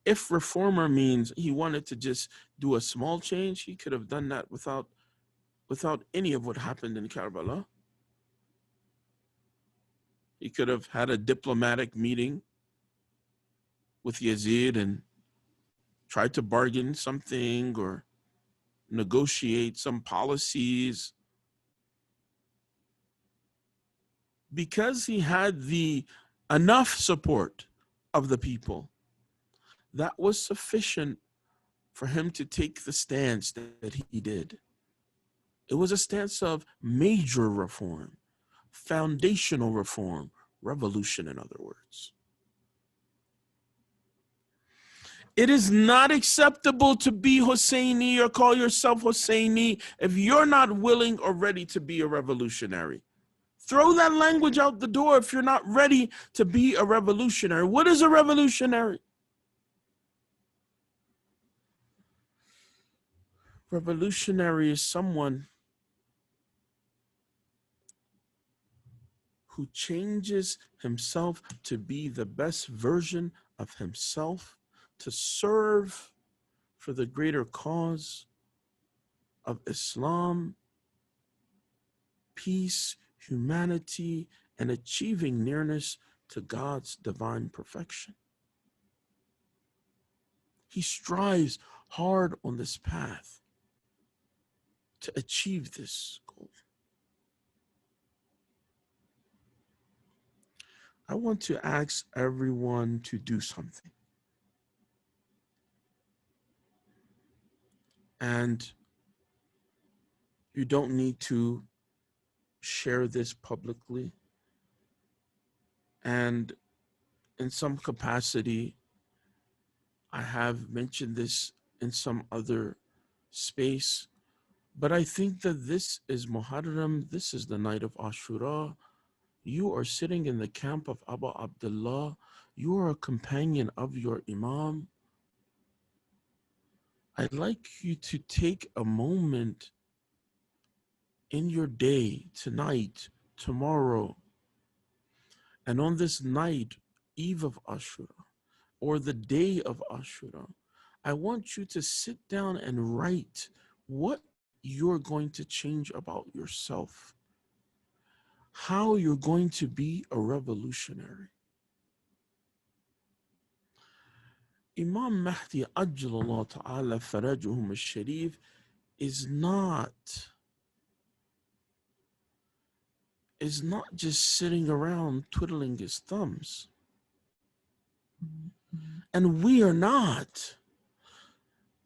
Speaker 4: If reformer means he wanted to just do a small change, he could have done that without any of what happened in Karbala. He could have had a diplomatic meeting with Yazid and tried to bargain something or negotiate some policies. Because he had enough support of the people, that was sufficient for him to take the stance that he did. It was a stance of major reform, foundational reform, revolution, in other words. It is not acceptable to be Husseini or call yourself Husseini if you're not willing or ready to be a revolutionary. Throw that language out the door if you're not ready to be a revolutionary. What is a revolutionary? Revolutionary is someone who changes himself to be the best version of himself, to serve for the greater cause of Islam, peace, humanity, and achieving nearness to God's divine perfection. He strives hard on this path to achieve this goal. I want to ask everyone to do something. And you don't need to share this publicly. And in some capacity, I have mentioned this in some other space, but I think that this is Muharram, this is the night of Ashura. You are sitting in the camp of Abu Abdullah. You are a companion of your Imam. I'd like you to take a moment in your day, tonight, tomorrow, and on this night, eve of Ashura, or the day of Ashura, I want you to sit down and write what you're going to change about yourself, how you're going to be a revolutionary. Imam Mahdi Ajjalallah Ta'ala Farajuhum al-Sharif is not just sitting around twiddling his thumbs. And we are not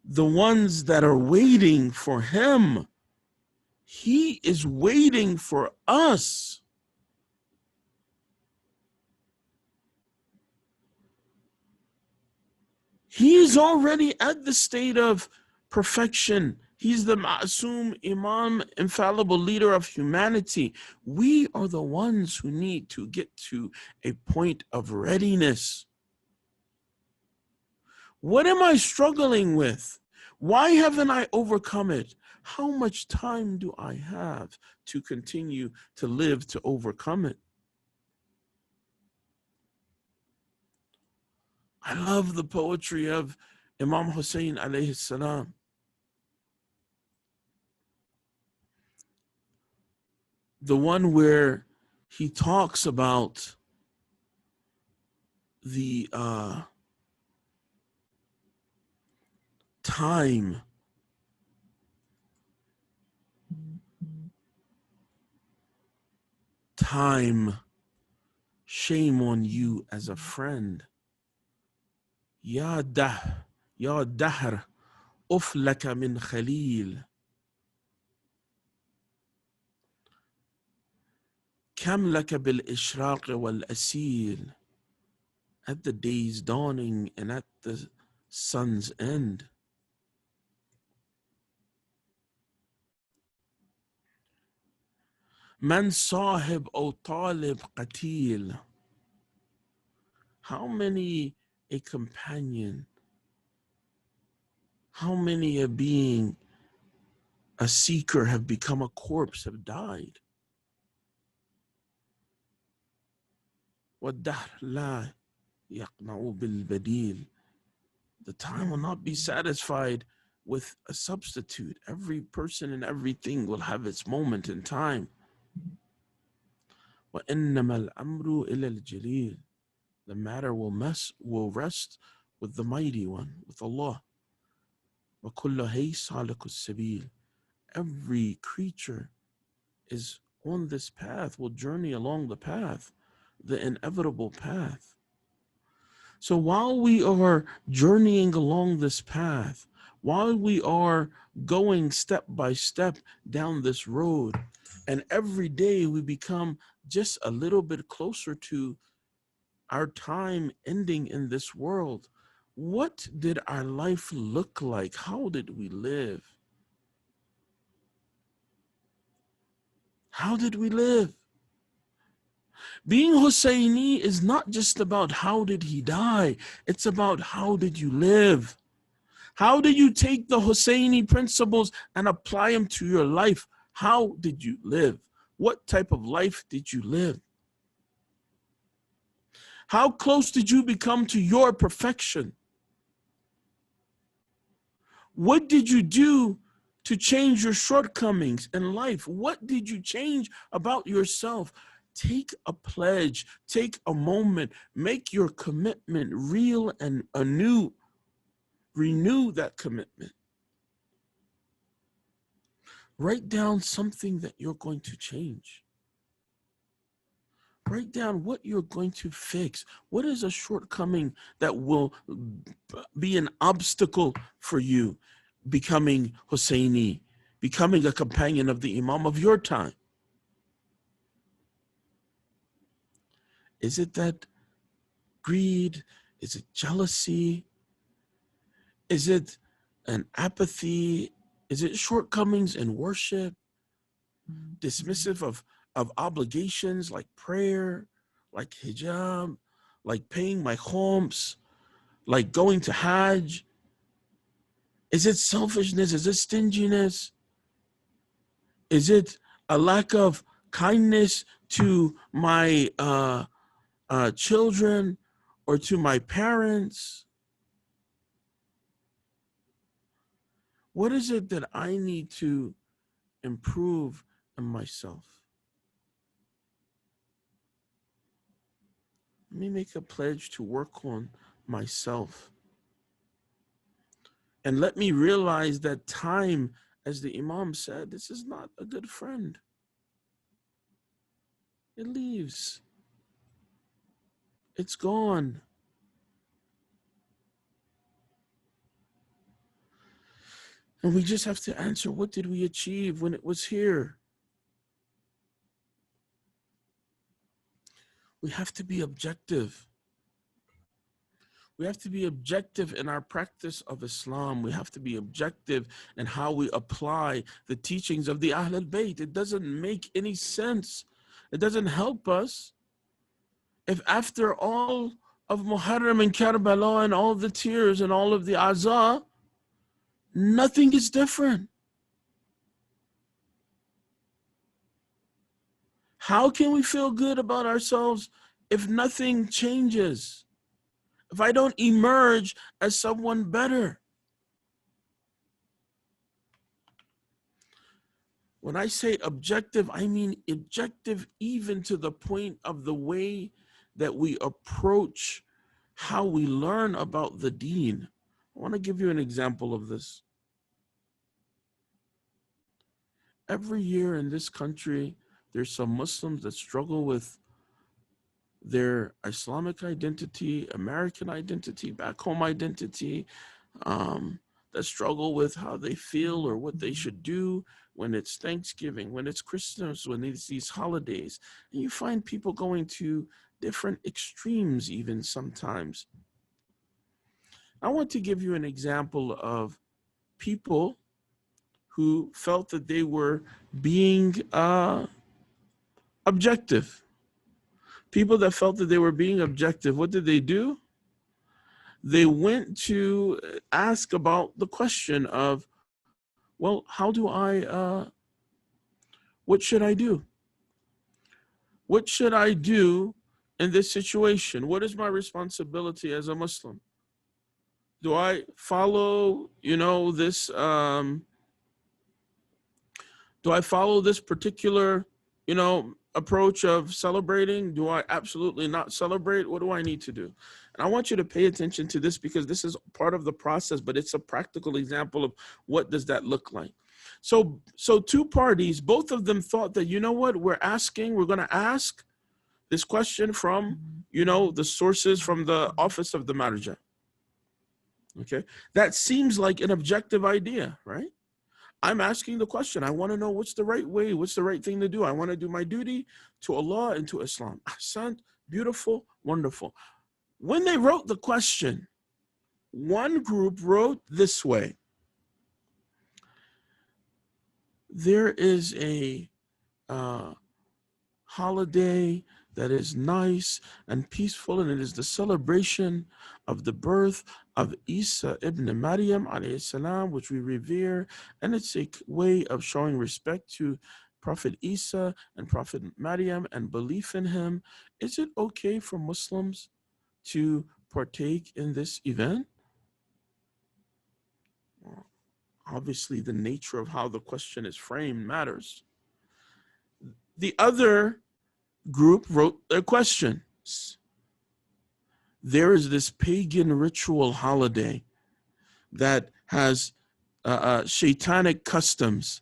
Speaker 4: the ones that are waiting for him. He is waiting for us. He is already at the state of perfection. He's the Ma'asum Imam, infallible leader of humanity. We are the ones who need to get to a point of readiness. What am I struggling with? Why haven't I overcome it? How much time do I have to continue to live to overcome it? I love the poetry of Imam Husayn alayhi salam. The one where he talks about the time. Time, shame on you as a friend. Ya dahr, uflaka min khalil. Kam laka bil ishraq wal asil. At the day's dawning and at the sun's end. Man sahib o talib qatil. How many a companion, how many a being, a seeker have become a corpse, have died. وَالدَّهْرُ لَا يَقْنَعُ بِالْبَدِيلِ. The time will not be satisfied with a substitute. Every person and everything will have its moment in time. وَإِنَّمَا الْأَمْرُ إِلَى الْجَلِيلِ. The matter will rest with the Mighty One, with Allah. وَكُلُّ هَيْ سَالِكُ السَّبِيلِ. Every creature is on this path, will journey along the path, the inevitable path. So while we are journeying along this path, while we are going step by step down this road, and every day we become just a little bit closer to our time ending in this world, what did our life look like? How did we live? How did we live? Being Husayni is not just about how did he die, it's about how did you live? How did you take the Husseini principles and apply them to your life? How did you live? What type of life did you live? How close did you become to your perfection? What did you do to change your shortcomings in life? What did you change about yourself? Take a pledge, take a moment, make your commitment real and anew. Renew that commitment. Write down something that you're going to change. Write down what you're going to fix. What is a shortcoming that will be an obstacle for you becoming Husseini, becoming a companion of the Imam of your time? Is it that greed? Is it jealousy? Is it an apathy? Is it shortcomings in worship? Dismissive of obligations like prayer, like hijab, like paying my khums, like going to Hajj? Is it selfishness? Is it stinginess? Is it a lack of kindness to my children or to my parents? What is it that I need to improve in myself? Let me make a pledge to work on myself. And let me realize that time, as the Imam said, this is not a good friend. It leaves. It's gone. And we just have to answer, what did we achieve when it was here? We have to be objective. We have to be objective in our practice of Islam. We have to be objective in how we apply the teachings of the Ahl al-Bayt. It doesn't make any sense. It doesn't help us if after all of Muharram and Karbala and all the tears and all of the azah, nothing is different. How can we feel good about ourselves if nothing changes? If I don't emerge as someone better? When I say objective, I mean objective even to the point of the way that we approach how we learn about the deen. I want to give you an example of this. Every year in this country, there's some Muslims that struggle with their Islamic identity, American identity, back home identity, that struggle with how they feel or what they should do when it's Thanksgiving, when it's Christmas, when it's these holidays. And you find people going to different extremes even sometimes. I want to give you an example of people who felt that they were being objective. People that felt that they were being objective, what did they do? They went to ask about the question of, well, how do I, what should I do? What should I do in this situation? What is my responsibility as a Muslim? Do I follow, this, do I follow this particular, approach of celebrating? Do I absolutely not celebrate? What do I need to do? And I want you to pay attention to this because this is part of the process, but it's a practical example of what does that look like. So two parties, both of them thought that, what, we're going to ask this question from, the sources from the office of the marja. Okay. That seems like an objective idea, right? I'm asking the question. I want to know what's the right way, what's the right thing to do. I want to do my duty to Allah and to Islam. Ahsan, beautiful, wonderful. When they wrote the question, one group wrote this way: there is a holiday that is nice and peaceful, and it is the celebration of the birth of Isa ibn Maryam alayhi salam, which we revere, and it's a way of showing respect to Prophet Isa and Prophet Maryam and belief in him. Is it okay for Muslims to partake in this event? Well, obviously, the nature of how the question is framed matters. The other group wrote their questions. There is this pagan ritual holiday that has shaitanic customs,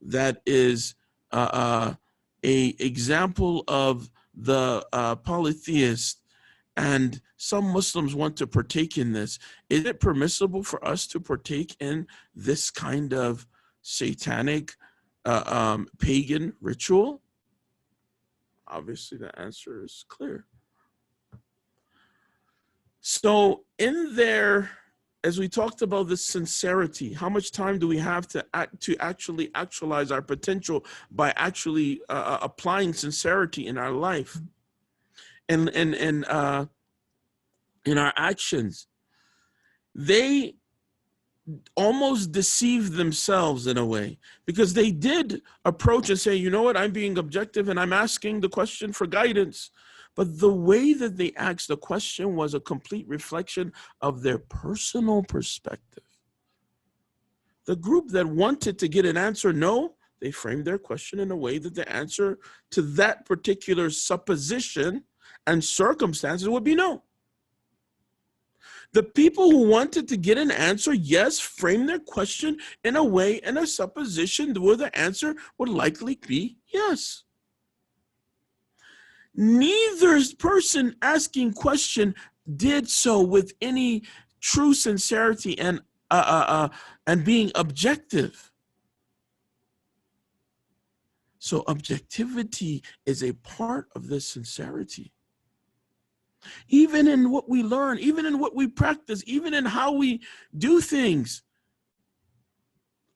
Speaker 4: that is a example of the polytheist, and some Muslims want to partake in this. Is it permissible for us to partake in this kind of satanic pagan ritual? Obviously, the answer is clear. So in there, as we talked about the sincerity, how much time do we have to actually actualize our potential by actually applying sincerity in our life and in our actions? They almost deceived themselves in a way, because they did approach and say, you know what, I'm being objective and I'm asking the question for guidance. But the way that they asked the question was a complete reflection of their personal perspective. The group that wanted to get an answer no, they framed their question in a way that the answer to that particular supposition and circumstances would be no. The people who wanted to get an answer, yes, framed their question in a way and a supposition where the answer would likely be yes. Neither person asking question did so with any true sincerity and being objective. So objectivity is a part of this sincerity. Even in what we learn, even in what we practice, even in how we do things.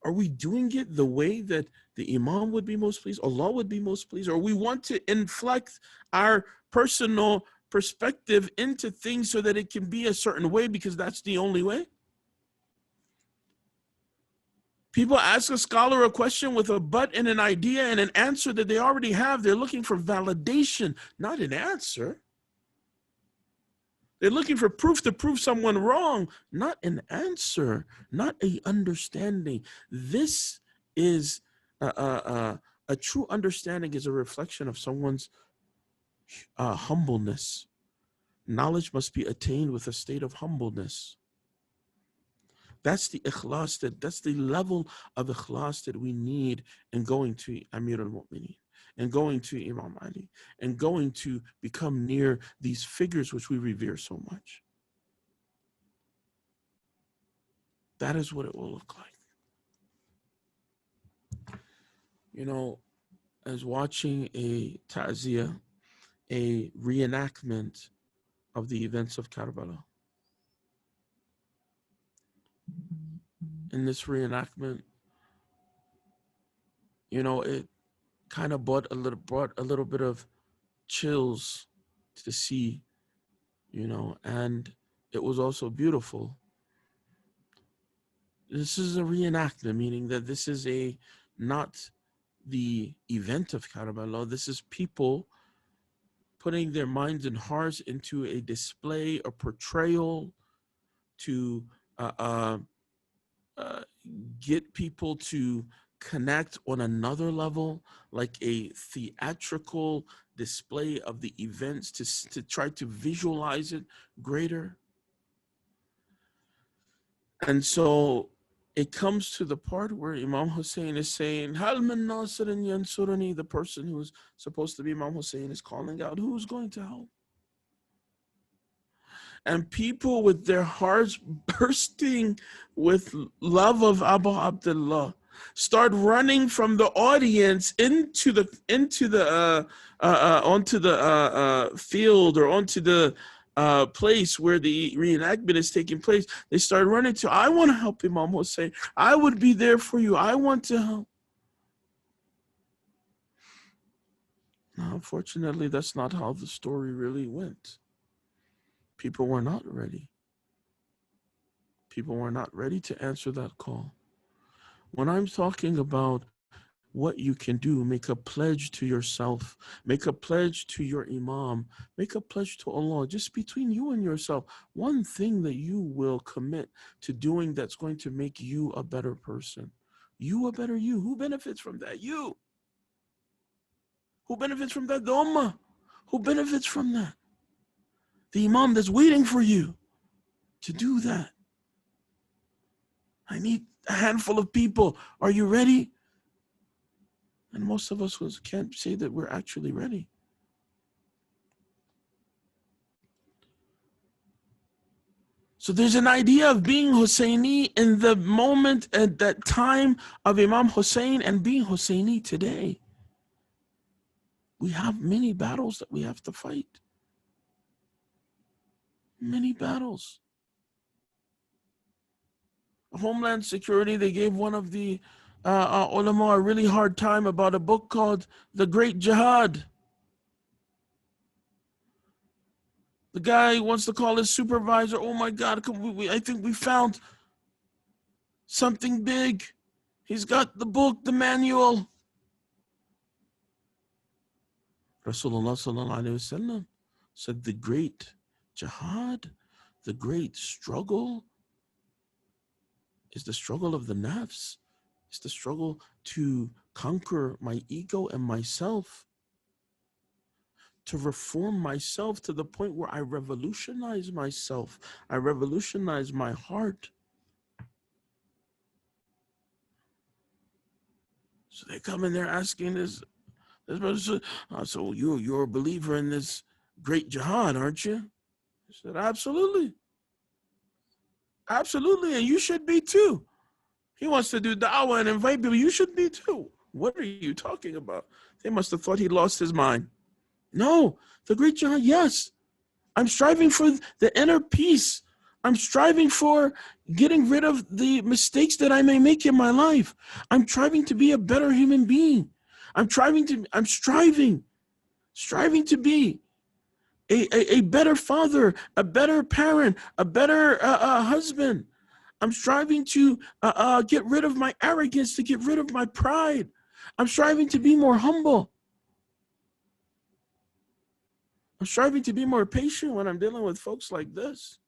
Speaker 4: Are we doing it the way that the Imam would be most pleased, Allah would be most pleased, or we want to inflect our personal perspective into things so that it can be a certain way because that's the only way? People ask a scholar a question with a but and an idea and an answer that they already have. They're looking for validation, not an answer. They're looking for proof to prove someone wrong, not an answer, not a understanding. This is a true understanding is a reflection of someone's humbleness. Knowledge must be attained with a state of humbleness. That's the ikhlas, that's the level of ikhlas that we need in going to Amir al-Mu'mineen, and going to Imam Ali, and going to become near these figures which we revere so much. That is what it will look like. You know, as watching a ta'ziyah, a reenactment of the events of Karbala. In this reenactment, you know, it kind of brought a little bit of chills to see, you know, and it was also beautiful. This is a reenactment, meaning that this is not the event of Karbala. This is people putting their minds and hearts into a display, a portrayal to get people to connect on another level, like a theatrical display of the events to try to visualize it greater. And so it comes to the part where Imam Husayn is saying, Hal min nasirin yansurani, the person who's supposed to be Imam Husayn is calling out, who's going to help? And people with their hearts bursting with love of Abu Abdullah start running from the audience onto the field, or onto the place where the reenactment is taking place. They start running to, I want to help Imam Hussein. I would be there for you. I want to help. Now, unfortunately, that's not how the story really went. People were not ready. people were not ready to answer that call. When I'm talking about what you can do, make a pledge to yourself, make a pledge to your imam, make a pledge to Allah, just between you and yourself, one thing that you will commit to doing that's going to make you a better person. You a better you. Who benefits from that? You. Who benefits from that? The ummah. Who benefits from that? The imam that's waiting for you to do that. I need a handful of people. Are you ready? And most of us can't say that we're actually ready. So there's an idea of being Husayni in the moment at that time of Imam Husayn and being Husayni today. We have many battles that we have to fight. Many battles. Homeland Security, they gave one of the ulama a really hard time about a book called The Great Jihad. The guy wants to call his supervisor, oh my God, I think we found something big. He's got the book, the manual. Rasulullah sallallahu alaihi wasallam said the great jihad, the great struggle is the struggle of the nafs. It's the struggle to conquer my ego and myself, to reform myself to the point where I revolutionize myself. I revolutionize my heart. So they come in there asking this brother, so you're a believer in this great jihad, aren't you? I said, absolutely. Absolutely, and you should be too. He wants to do da'wah and invite people. You should be too. What are you talking about? They must have thought he lost his mind. No, the great jihad, yes. I'm striving for the inner peace. I'm striving for getting rid of the mistakes that I may make in my life. I'm striving to be a better human being. I'm striving to be a better father, a better parent, a better husband. I'm striving to get rid of my arrogance, to get rid of my pride. I'm striving to be more humble. I'm striving to be more patient when I'm dealing with folks like this.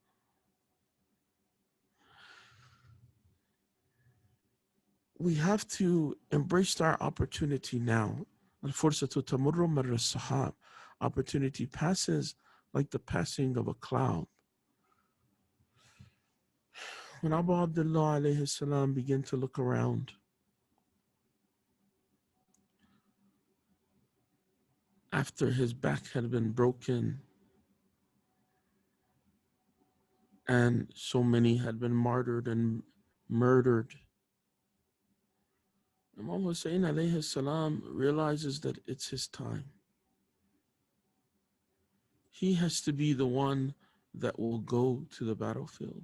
Speaker 4: We have to embrace our opportunity now. Al-fursatu tamurru marra as-sahab. Opportunity passes like the passing of a cloud. When Abu Abdullah alayhi salam began to look around, after his back had been broken and so many had been martyred and murdered, Imam Husayn alayhi salam realizes that it's his time. He has to be the one that will go to the battlefield.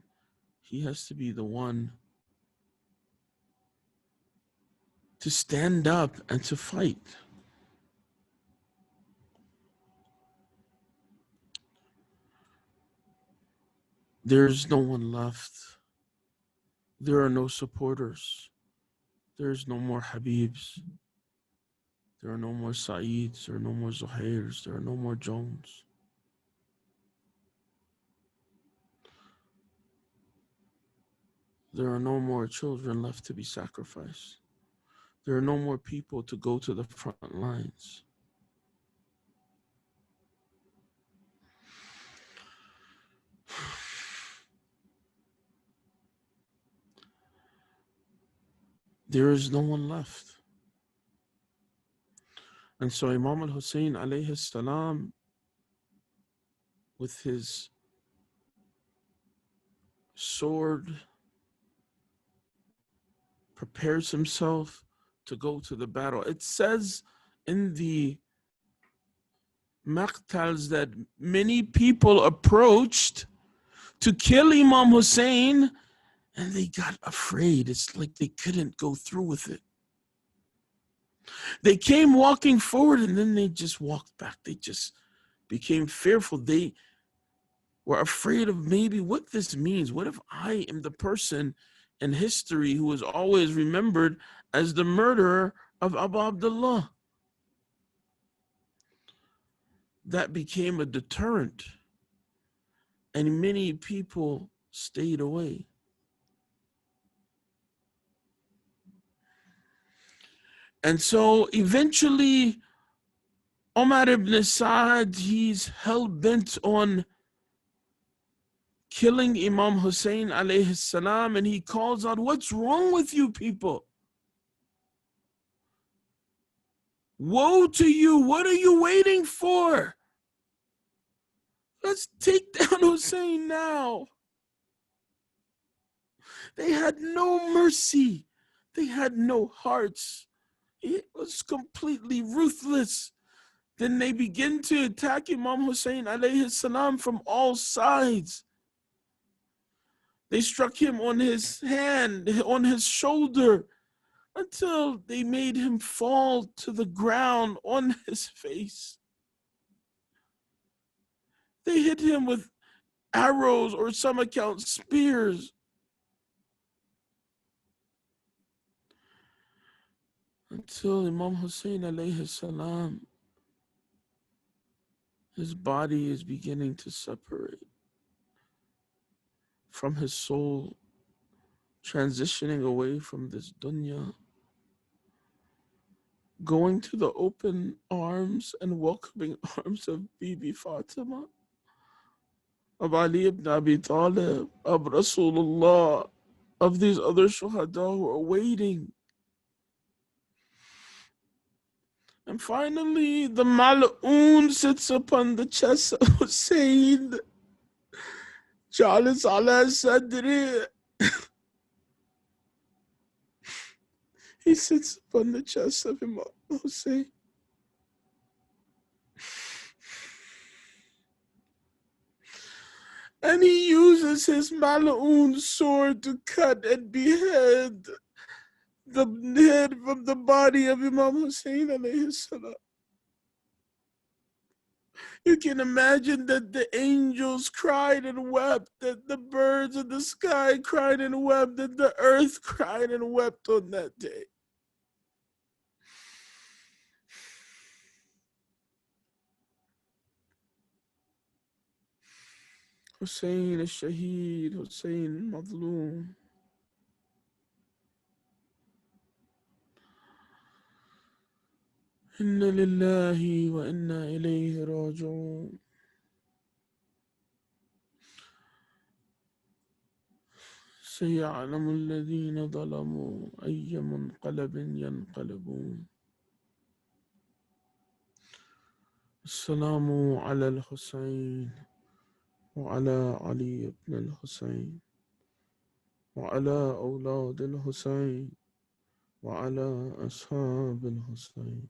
Speaker 4: He has to be the one to stand up and to fight. There's no one left. There are no supporters. There's no more Habibs. There are no more Saids. There are no more Zuhairs. There are no more Jones. There are no more children left to be sacrificed. There are no more people to go to the front lines. There is no one left. And so Imam al-Husayn alayhi salam, with his sword, prepares himself to go to the battle. It says in the maqtals that many people approached to kill Imam Husayn and they got afraid. It's like they couldn't go through with it. They came walking forward and then they just walked back. They just became fearful. They We're afraid of maybe what this means. What if I am the person in history who is always remembered as the murderer of Abu Abdullah? That became a deterrent, and many people stayed away. And so eventually, Omar ibn Sa'd, he's hell-bent on killing Imam Husayn alayhi salam, and he calls out, "What's wrong with you people? Woe to you, what are you waiting for? Let's take down Husayn now." They had no mercy. They had no hearts. It was completely ruthless. Then they begin to attack Imam Husayn alayhi salam from all sides. They struck him on his hand, on his shoulder, until they made him fall to the ground on his face. They hit him with arrows, or some accounts, spears. Until Imam Husayn alayhi salam, his body is beginning to separate from his soul, transitioning away from this dunya, going to the open arms and welcoming arms of Bibi Fatima, of Ali ibn Abi Talib, of Rasulullah, of these other shuhada who are waiting. And finally, the Mal'oon sits upon the chest of Hussein. Jalis ala sadri. He sits upon the chest of Imam Hussein. And he uses his Mal'oon sword to cut and behead the head from the body of Imam Hussein alayhi salam. You can imagine that the angels cried and wept, that the birds in the sky cried and wept, that the earth cried and wept on that day. Hussein al-Shaheed, Hussein al-Madloom. Inna lillahi wa inna ilayhi raji'un. سيعلم الذين ظلموا أي منقلب ينقلبون. السلام على الحسين وعلى علي بن الحسين وعلى أولاد الحسين وعلى أصحاب الحسين.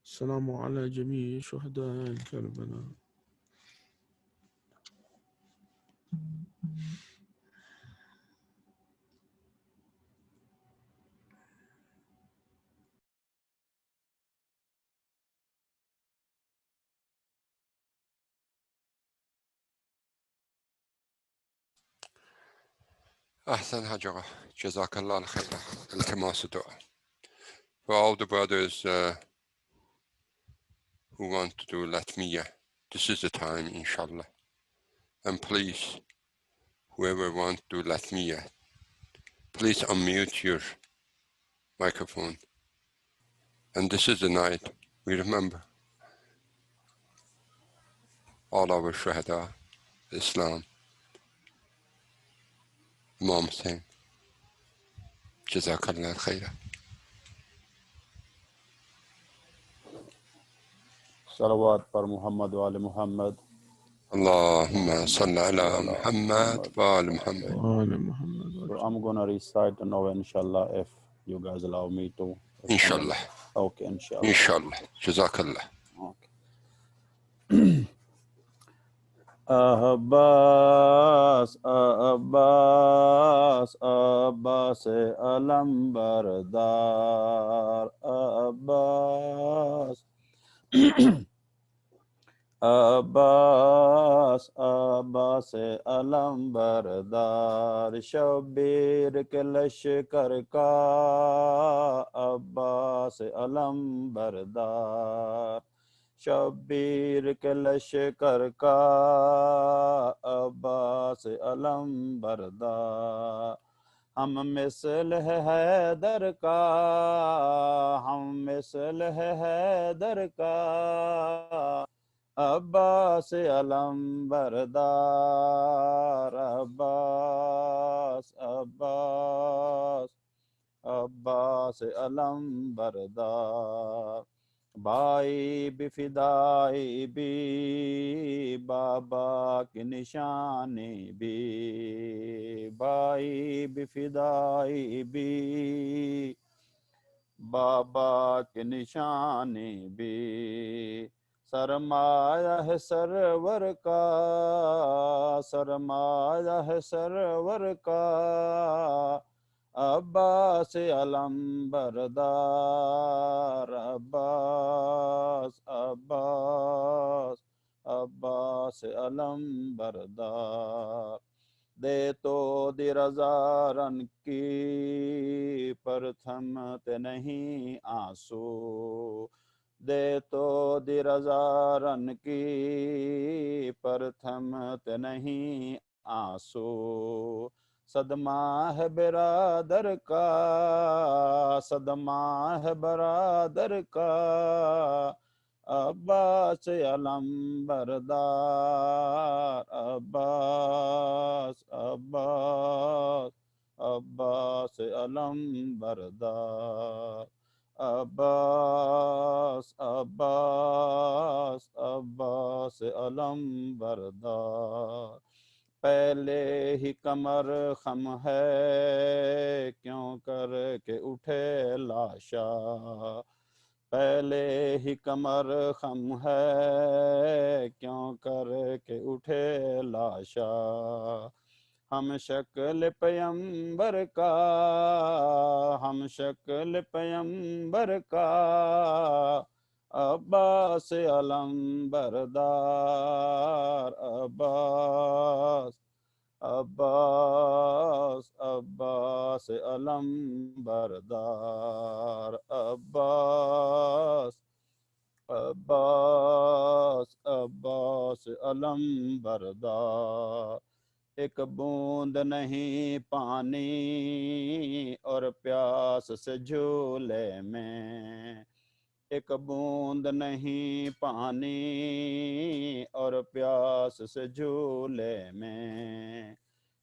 Speaker 4: السلام على جميع شهداء كربلاء.
Speaker 3: أحسن حاجة جزاك الله الخير التماس الدعاء. For all the brothers who want to do Latmiya, this is the time, inshallah. And please, whoever wants to do Latmiya, please unmute your microphone. And this is the night we remember all our Shuhada, Islam, Imam Husayn. Jazakallah khair.
Speaker 5: Salawat par Muhammad wa ali Muhammad.
Speaker 3: Allahumma salli ala Muhammad wa ali Muhammad.
Speaker 5: So I'm gonna recite now, inshallah, if you guys allow me to.
Speaker 3: Inshallah.
Speaker 5: Okay, inshallah.
Speaker 3: Inshallah. Jazakallah.
Speaker 5: Okay. Abbas, Abbas, Abbas alam bardar, Abbas. عباس عباس علم بردار شبیر کے لشکر کا عباس علم بردار شبیر کے لشکر کا عباس علم بردار ہم مثل ہے حیدر کا ہم مثل ہے حیدر کا عباس علم بردار عباس عباس عباس علم بردار بھائی بھی فدائی بھی بابا کی نشانی بھی بھائی بھی فدائی بھی بابا کی نشانی بھی سرمایہ ہے سرور کا سرمایہ ہے سرور کا عباس علم بردار عباس عباس عباس علم بردار دے تو دی رضا رن کی پر تھمتے نہیں آنسو دے تو دی رضا رن کی پر تھمتے نہیں آنسو صدمہ ہے برادر کا صدمہ ہے برادر کا عباس علم بردار عباس عباس عباس علم بردار عباس عباس عباس علم بردار پہلے ہی کمر خم ہے کیوں کر کے اٹھے لاشا پہلے ہی کمر خم ہے کیوں کر کے اٹھے لاشا ہم شکل پیمبر کا ہم شکل پیمبر کا عباس علم بردار عباس عباس عباس علم بردار عباس عباس عباس علم بردار ایک بوند نہیں پانی اور پیاس سے جھولے میں ایک بوند نہیں پانی اور پیاس سے جھولے میں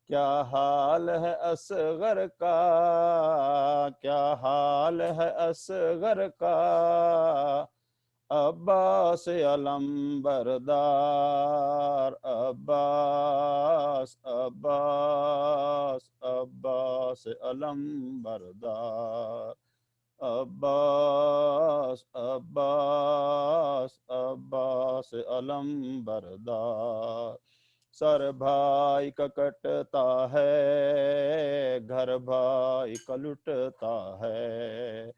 Speaker 5: کیا حال ہے اصغر کا کیا حال ہے اصغر کا عباس علم بردار عباس عباس عباس علم بردار عباس عباس عباس علم بردار سر بھائی کا کٹتا ہے گھر بھائی کا لٹتا ہے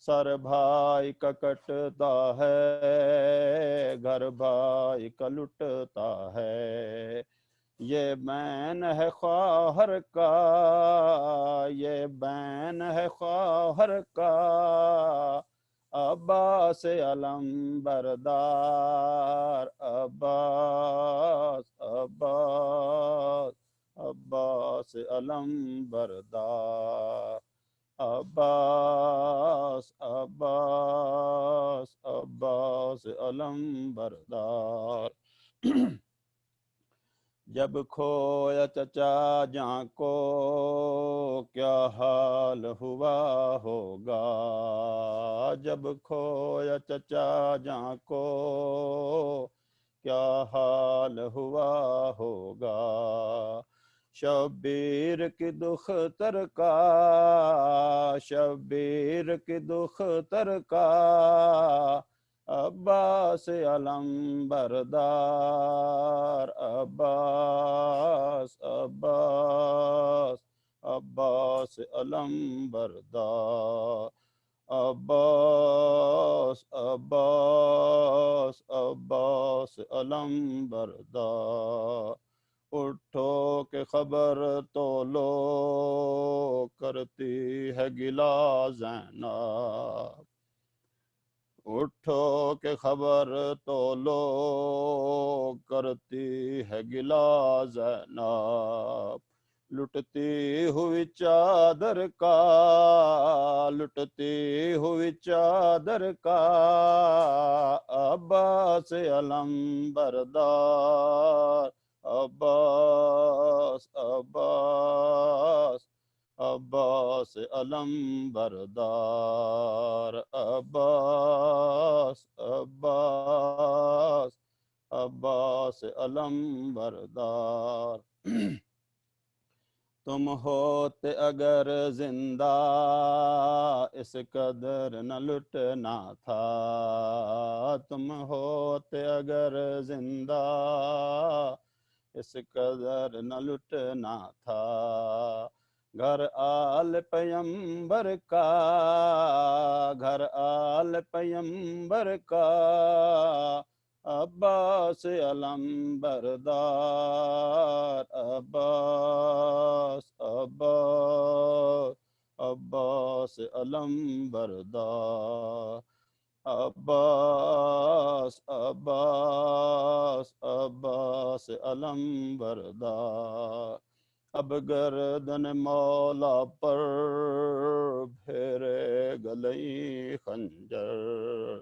Speaker 5: سر بھائی کا کٹتا ہے گھر بھائی کا لٹتا ہے یہ بین ہے خواہر کا یہ بین ہے خواہر کا عباس علم بردار عباس عباس عباس علم بردار عباس عباس عباس علم بردار جب کھویا چچا جاں کو کیا حال ہوا ہوگا جب کھویا چچا جاں کو کیا حال ہوا ہوگا شبیر کی دختر کا شبیر کی دختر کا عباس علم بردار عباس عباس عباس علم بردار عباس عباس عباس علم بردار اٹھو کہ خبر تو لو کرتی ہے گلا زینب اٹھو کہ خبر تو لو کرتی ہے گلا زینب لٹتی ہوئی چادر کا لٹتی ہوئی چادر کا عباس علم بردار عباس عباس عباس علم بردار عباس عباس عباس علم بردار تم ہوتے اگر زندہ اس قدر نہ لٹنا تھا تم ہوتے اگر زندہ اس قدر نہ لٹنا تھا گھر آل پیمبر کا گھر آل پیمبر کا عباس علم بردار عباس عباس عباس علم بردار عباس عباس عباس علم بردار اب گردن مولا پر پھیرے گلئی خنجر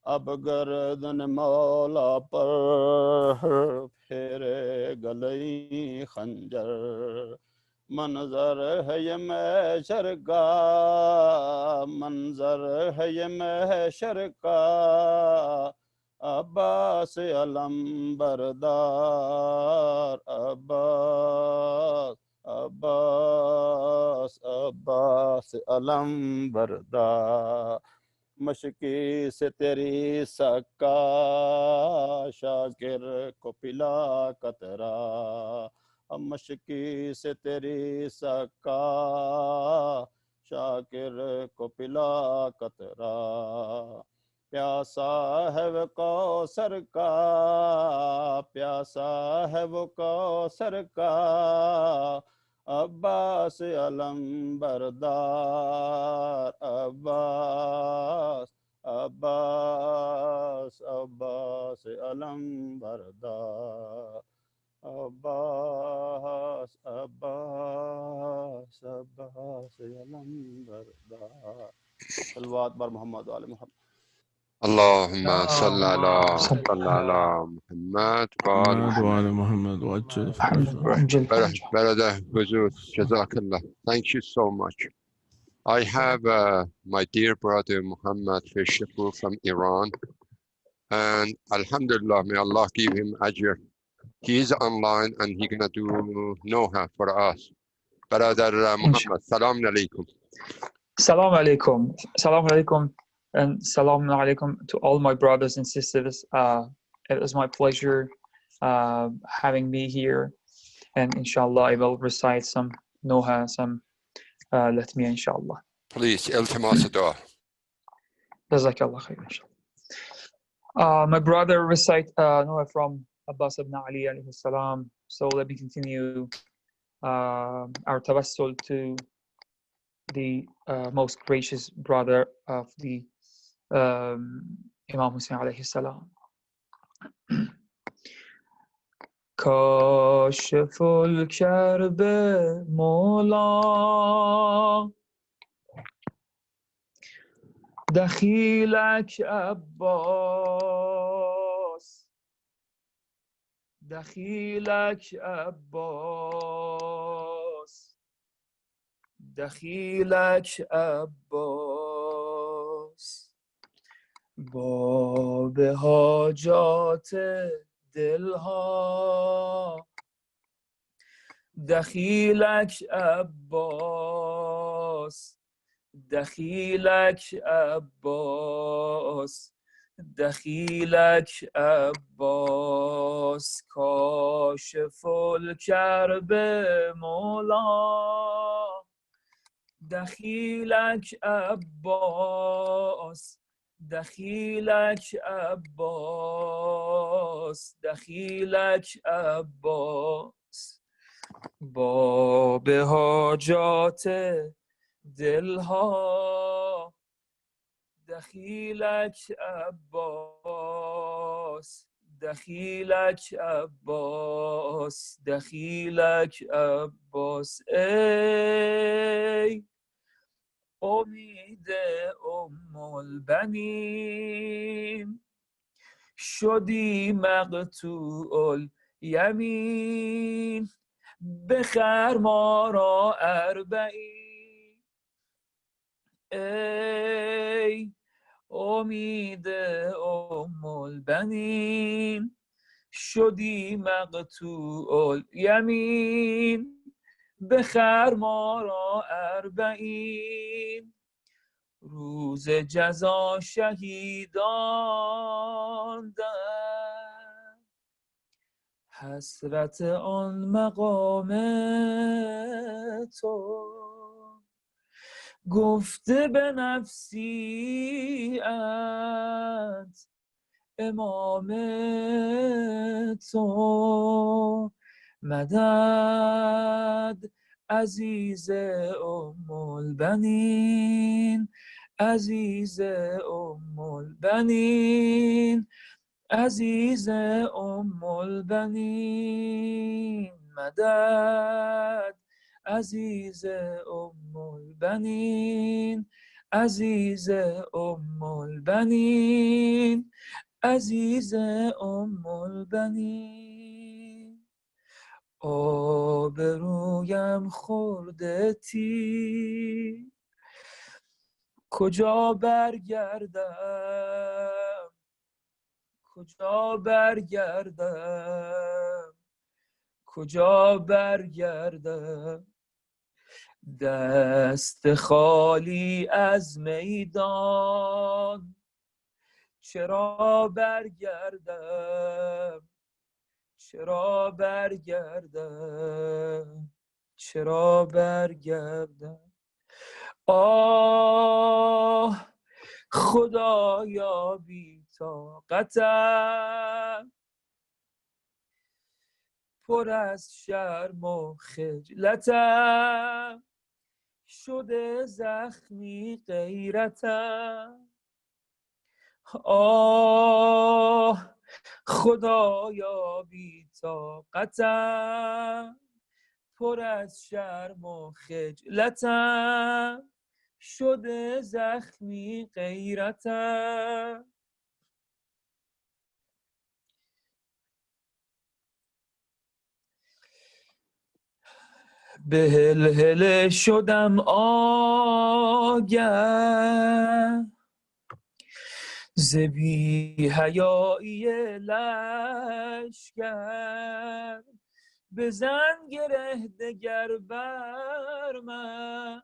Speaker 5: اب گردن مولا پر پھیرے گلئی خنجر منظر ہے یہ محشر کا منظر ہے یہ محشر کا عباس علم بردار عباس عباس عباس علم بردار مشکی سے تیری سکا شاکر کو پلا قطرہ مشکی سے تیری سکا شاکر کو پلا قطرہ پیاسا ہے وہ کوثر کا پیاسا ہے وہ کوثر کا عباس علم بردار عباس عباس عباس علم بردار عباس عباس عباس علم بردار صلوات بر محمد و آل محمد
Speaker 3: اللهم صل على محمد وآل محمد.
Speaker 4: محمد وعجل فرجه.
Speaker 3: Brother Huzur, Jazakallah. Thank you so much. I have my dear brother Muhammad Fishifu from Iran, and Alhamdulillah, may Allah give him ajr. He is online and he's gonna do Noha for us. Brother Muhammad, Salam Alaikum.
Speaker 6: Salam alaikum. Salam alaikum. And salam alaikum to all my brothers and sisters. It was my pleasure having me here. And inshallah, I will recite some Noha, some let me inshallah.
Speaker 3: Please, iltimas dua.
Speaker 6: Jazakallah khair, inshallah. My brother recite Noha from Abbas ibn Ali alayhi salam. So let me continue our tawassul to the most gracious brother of the Imam Husayn alayhi salam. Kashif الکرب مولا دخیلک عباس دخیلک عباس دخیلک عباس باب حاجات دلها دخیلک عباس دخیلک عباس دخیلک عباس کاشف الکرب مولا
Speaker 7: دخیلک عباس دخیلک عباس دخیلک عباس باب حاجات دلها دخیلک عباس دخیلک عباس دخیلک عباس ای امید ام البنین شدی مقطوع الیمین بخر ما را اربعین ای امید ام البنین شدی مقطوع الیمین بخر ما را اربعین روز جزا شهیدان در حسرت آن مقام تو گفته به نفسی انت امام تو مدد عزیز ام البنین عزیز ام البنین عزیز ام البنین مدد عزیز ام البنین عزیز ام البنین عزیز ام البنین آبرویم خورده تیر کجا برگردم کجا برگردم کجا برگردم دست خالی از میدان چرا برگردم چرا برگردم چرا برگردم آه خدایا بی طاقتم پر از شرم و خجلتم شده زخمی غیرتم آه خدایا بی طاقتم پر از شرم و خجلتم شده زخمی غیرتم به هلهله شدم آگه ز بی حیایی لشکر بزن گره دگر بر من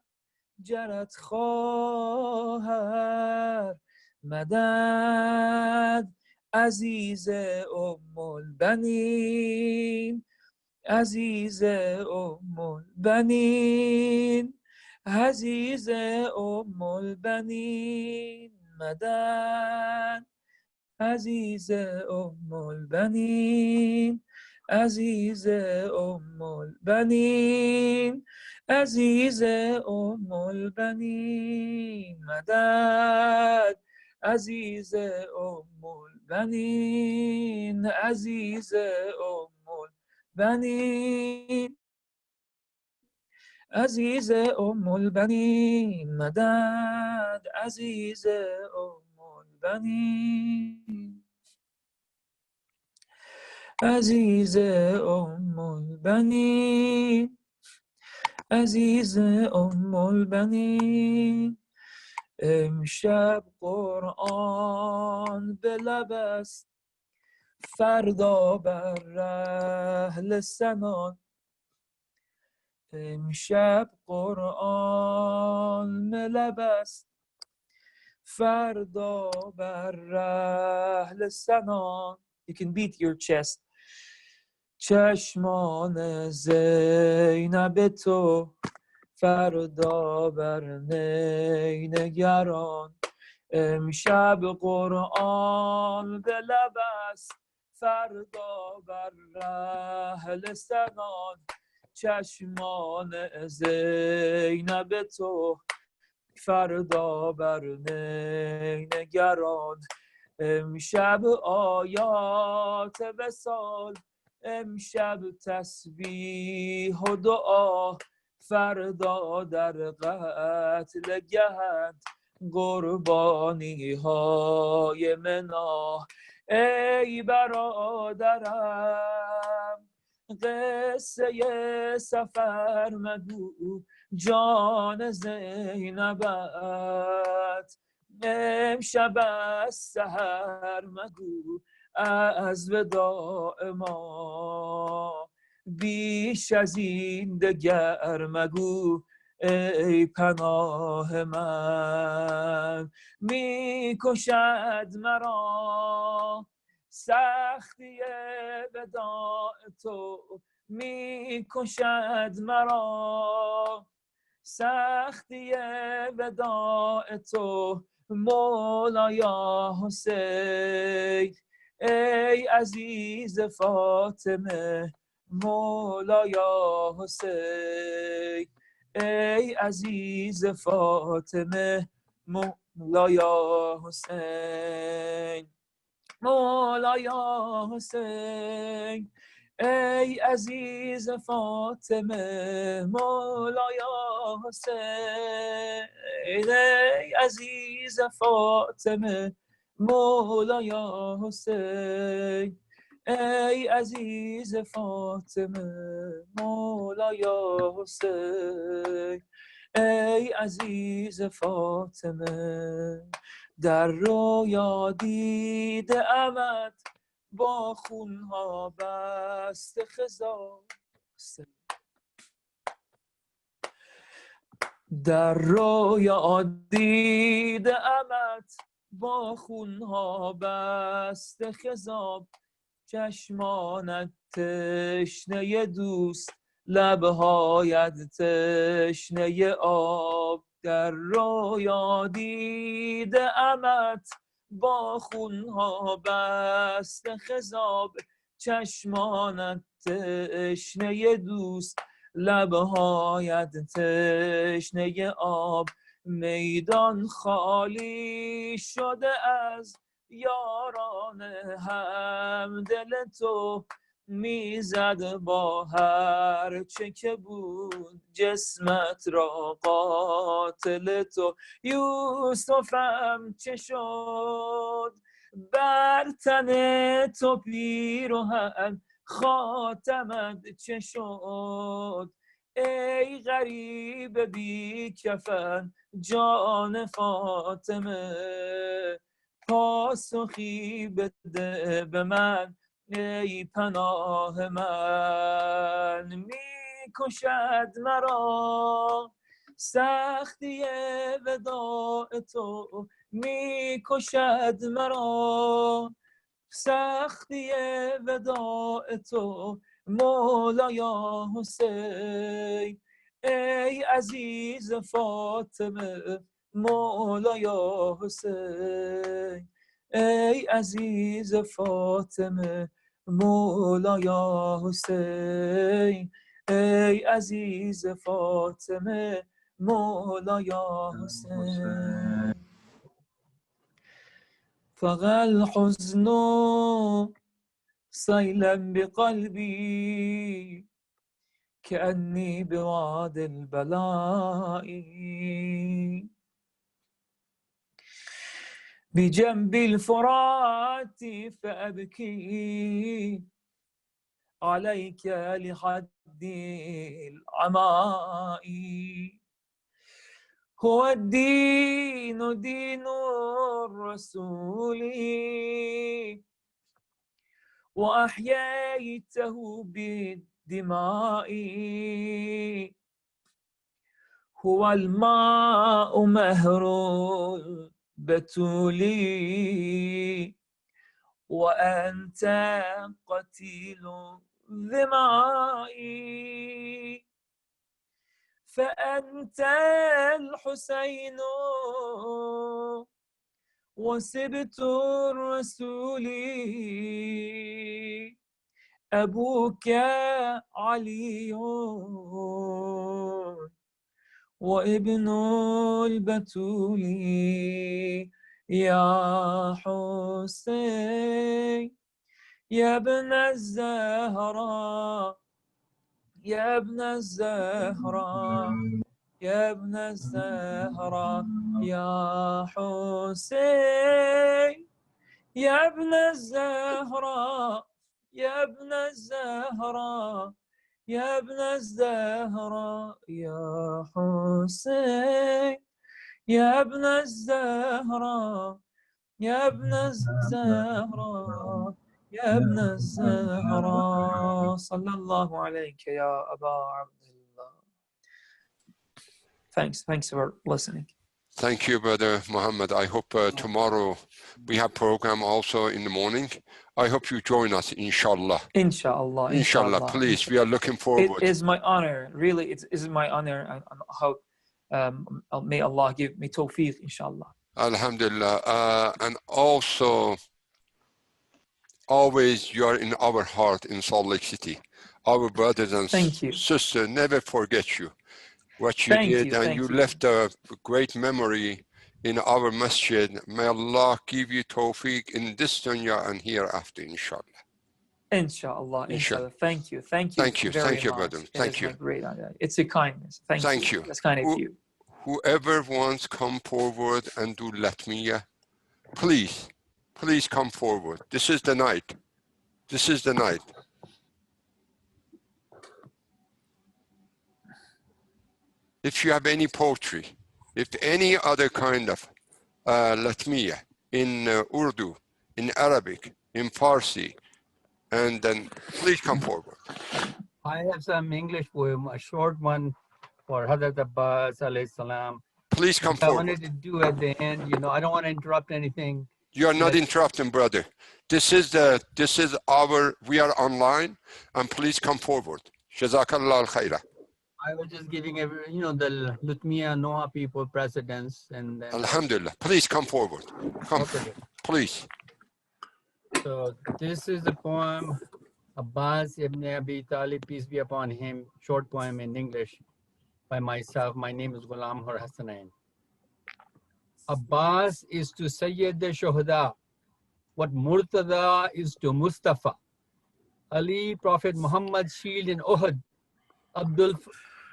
Speaker 7: جرت خواهر مدد عزیز ام البنین عزیز ام البنین عزیز ام البنین مدد عزیز ام البنین عزیز ام البنین عزیز ام البنین مدد عزیز ام البنین عزیز ام البنین عزیز ام البنین مدد عزیز ام البنین عزیز ام البنین عزیز ام البنین امشب قرآن به لب است فردا بر اهل سنان امشب قرآن به لب است فردا بر اهل سنان. You can beat your chest. چشمان زینب تو فردا بر نگران امشب قرآن به لب است فردا بر اهل سنان چشمان زینب تو فردا بر نگران امشب آیات وصال امشب تسبیح و دعا فردا در قتل گهند قربانی های منا ای برادرم قصه سفر مگو جان زینبت امشب از سحر مگو از وداع ما بیش از این دگر مگو ای پناه من میکشد مرا سختی وداع تو میکشد مرا سختی وداع تو مولایا حسین ای عزیز فاطمه مولایا حسین ای عزیز فاطمه مولایا حسین مولایا حسین ای عزیز فاطمه مولایا حسین ای عزیز فاطمه مولایا حسین ای عزیز فاطمه مولایا حسین ای عزیز فاطمه در رویا دیده امت با خونها بست خضاب در رویا دیده امت با خونها بست خضاب چشمانت تشنه دوست لبهایت تشنه آب در رویا دیده امت با خونها بست خضاب چشمانت تشنه دوست لبهایت تشنه آب میدان خالی شده از یاران همدل تو میزد با هر چه که بود جسمت را قاتل تو یوسفم چه شد بر تن تو پیرهن خاتمت چه شد ای غریب بی کفن جان فاطمه پاسخی بده به من ای پناه من میکشد مرا سختی وداع تو میکشد مرا سختی وداع تو مولایا حسین ای عزیز فاطمه مولایا حسین ای عزیز فاطمه مولایا حسین ای عزیز فاطمه مولایا حسین فغى الحزن سيلا بقلبي كأني بواد البلاء بجنب الفرات فأبكي عليك لحد العماء هو الدين دين الرسول وأحييته بالدماء هو الماء مهر البتول وأنت قتيل الظماء فأنت الحسين وسبت الرسول أبوك علي وابن البتول يا حسين يا ابن الزهراء يا ابن الزهراء يا ابن الزهراء يا حسين يا ابن الزهراء يا ابن الزهراء يا ابن الزهراء يا حسين يا ابن الزهراء يا ابن الزهراء يا ابن الزهراء صلى الله عليك يا أبا عبد الله. Thanks for listening.
Speaker 3: Thank you, Brother Muhammad. I hope tomorrow we have program also in the morning. I hope you join us, inshallah.
Speaker 7: Inshallah.
Speaker 3: Inshallah, please. We are looking forward.
Speaker 7: It is my honor. Really, it is my honor. I hope may Allah give me tawfiq, inshallah.
Speaker 3: Alhamdulillah. And also, always you are in our heart in Salt Lake City. Our brothers and sisters never forget you. What you did, and you left a great memory in our masjid. May Allah give you tawfiq in this dunya and hereafter, inshallah.
Speaker 7: Inshallah, inshallah. Thank you very much.
Speaker 3: Brother. Thank you.
Speaker 7: Great honor. It's a kindness. Thank you. That's kind of you.
Speaker 3: Whoever wants come forward and do latmiyah, please come forward. This is the night. This is the night. If you have any poetry, if any other kind of latmiyah in Urdu, in Arabic, in Farsi, and then please come forward.
Speaker 8: I have some English poem, a short one for Hazrat Abbas alayhi salam.
Speaker 3: Please come forward.
Speaker 8: I wanted to do at the end, I don't want to interrupt anything.
Speaker 3: You are not interrupting, brother. We are online, and please come forward. Jazakallah al-khairah.
Speaker 8: I was just giving the Lutmiya Noha people precedence and then,
Speaker 3: Alhamdulillah. Please come forward. Come, please.
Speaker 8: So this is the poem Abbas ibn Abi Talib, peace be upon him, short poem in English by myself. My name is Ghulam Hur Hassanain. Abbas is to Sayyid Shuhada what Murtada is to Mustafa. Ali, Prophet Muhammad shield in Uhud.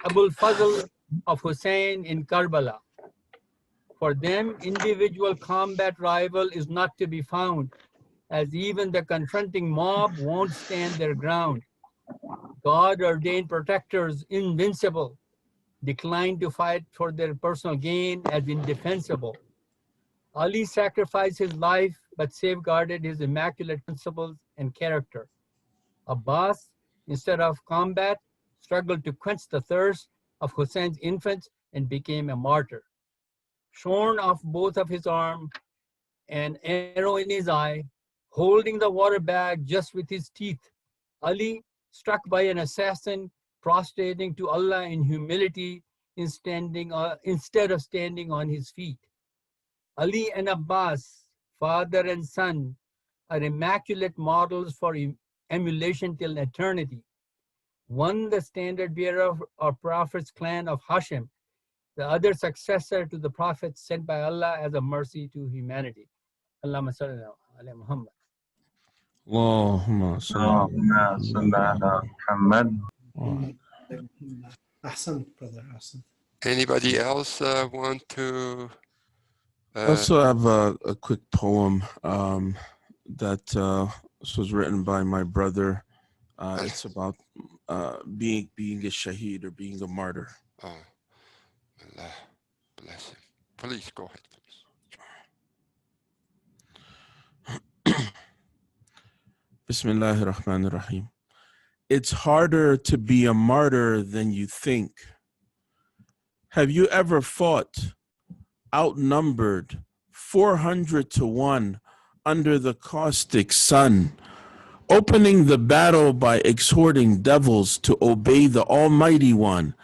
Speaker 8: Abul Fazl of Husayn in Karbala. For them, individual combat rival is not to be found, as even the confronting mob won't stand their ground. God-ordained protectors, invincible, declined to fight for their personal gain as indefensible. Ali sacrificed his life, but safeguarded his immaculate principles and character. Abbas, instead of combat, struggled to quench the thirst of Husayn's infants and became a martyr. Shorn of both of his arms, an arrow in his eye, holding the water bag just with his teeth, Ali, struck by an assassin, prostrating to Allah in humility instead of standing on his feet. Ali and Abbas, father and son, are immaculate models for emulation till eternity. One the standard bearer of our Prophet's clan of Hashim, the other successor to the Prophet sent by Allah as a mercy to humanity. Allahumma salli ala Muhammad.
Speaker 9: Allahumma salli ala Muhammad.
Speaker 1: Ahsan, brother, Ahsan.
Speaker 3: Anybody else want to?
Speaker 4: I also have a quick poem that was written by my brother. It's about being a shaheed or being a martyr.
Speaker 3: Oh, Allah bless him. Please go ahead, please.
Speaker 4: Bismillahir Rahmanir Rahim. It's harder to be a martyr than you think. Have you ever fought outnumbered 400 to 1 under the caustic sun, opening the battle by exhorting devils to obey the Almighty One,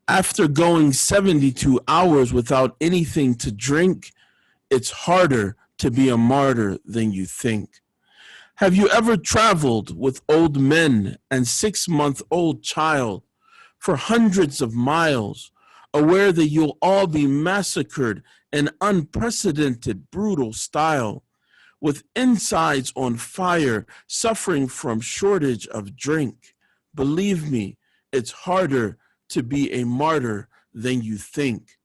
Speaker 4: After going 72 hours without anything to drink, it's harder to be a martyr than you think. Have you ever traveled with old men and 6-month-old child for hundreds of miles, aware that you'll all be massacred in unprecedented brutal style, with insides on fire, suffering from shortage of drink? Believe me, it's harder to be a martyr than you think.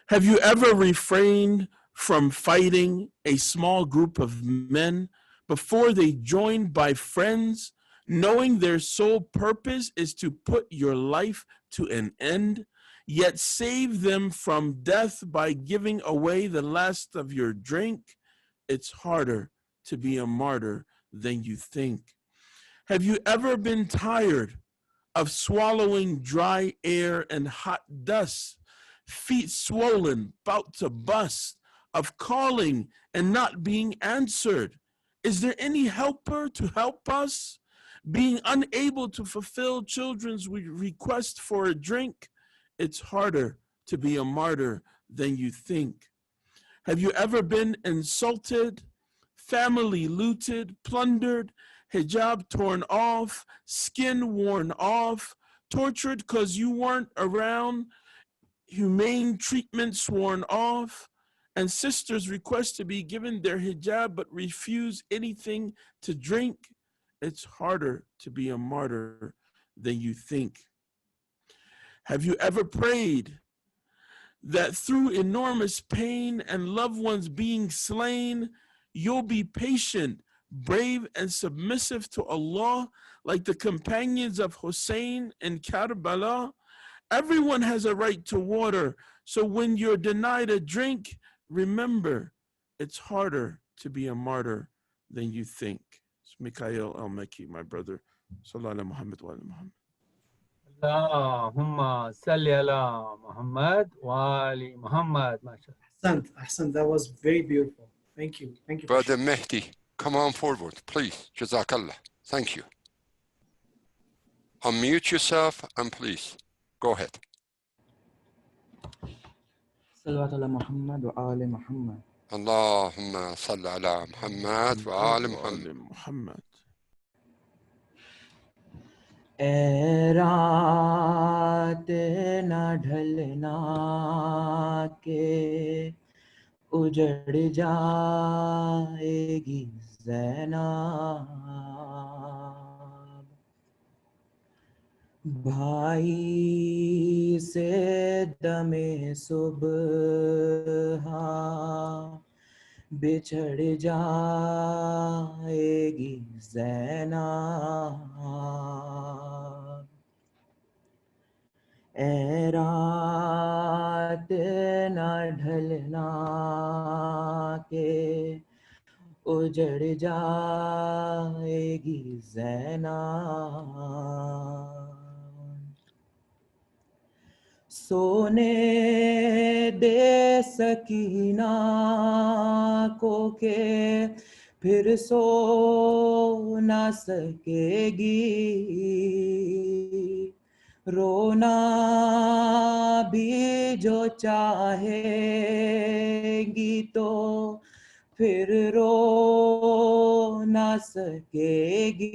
Speaker 4: Have you ever refrained from fighting a small group of men before they joined by friends, knowing their sole purpose is to put your life to an end, yet save them from death by giving away the last of your drink? It's harder to be a martyr than you think. Have you ever been tired of swallowing dry air and hot dust, feet swollen, about to bust, of calling and not being answered? Is there any helper to help us? Being unable to fulfill children's request for a drink, it's harder to be a martyr than you think. Have you ever been insulted, family looted, plundered, hijab torn off, skin worn off, tortured because you weren't around, humane treatment sworn off, and sisters request to be given their hijab but refuse anything to drink? It's harder to be a martyr than you think. Have you ever prayed that through enormous pain and loved ones being slain, you'll be patient, brave, and submissive to Allah, like the companions of Husayn in Karbala? Everyone has a right to water, so when you're denied a drink, remember, it's harder to be a martyr than you think. It's Shaykh El-Mekki, my brother. Sallallahu alaihi Muhammad wa ala Muhammad.
Speaker 8: Allahumma salli ala Muhammad wa ali Muhammad. MashaAllah.
Speaker 1: Ahsan, that was very beautiful. Thank you. Thank you.
Speaker 3: Brother Mehdi, come on forward, please. Jazakallah. Thank you. Unmute yourself and please go ahead.
Speaker 10: Salawat ala Muhammad wa ali Muhammad.
Speaker 3: Allahumma salli ala Muhammad wa ali Muhammad.
Speaker 10: रात न ढलना के उजड़ जाएगी ज़ैनब, भाई से दमे सुबह बिछड़ जाएगी ज़ैनब, ए रात न ढलना के उजड़ जाएगी ज़ैनब, सोने दे सकीना को के फिर सो ना सकेगी, रोना भी जो चाहेगी तो फिर रो ना सकेगी,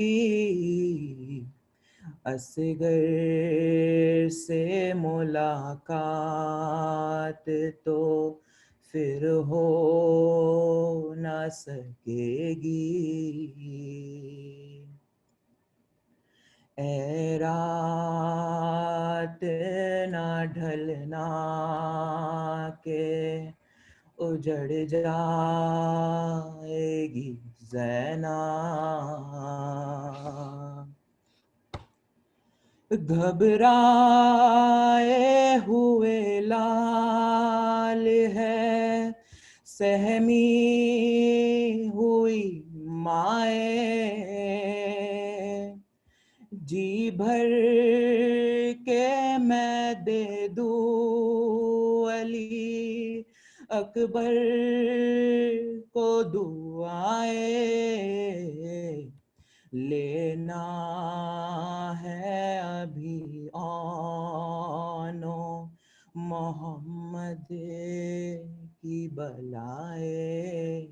Speaker 10: असगर से मुलाकात तो फिर हो ना सकेगी, ए रात ना ढलना के उजड़ जाएगी ज़ैनब, घबराए हुए लाल है सहमी हुई माए, जी भर के मैं दे दूं अली अकबर को दुआएं, लेना है अभी आनो محمد کی بلائے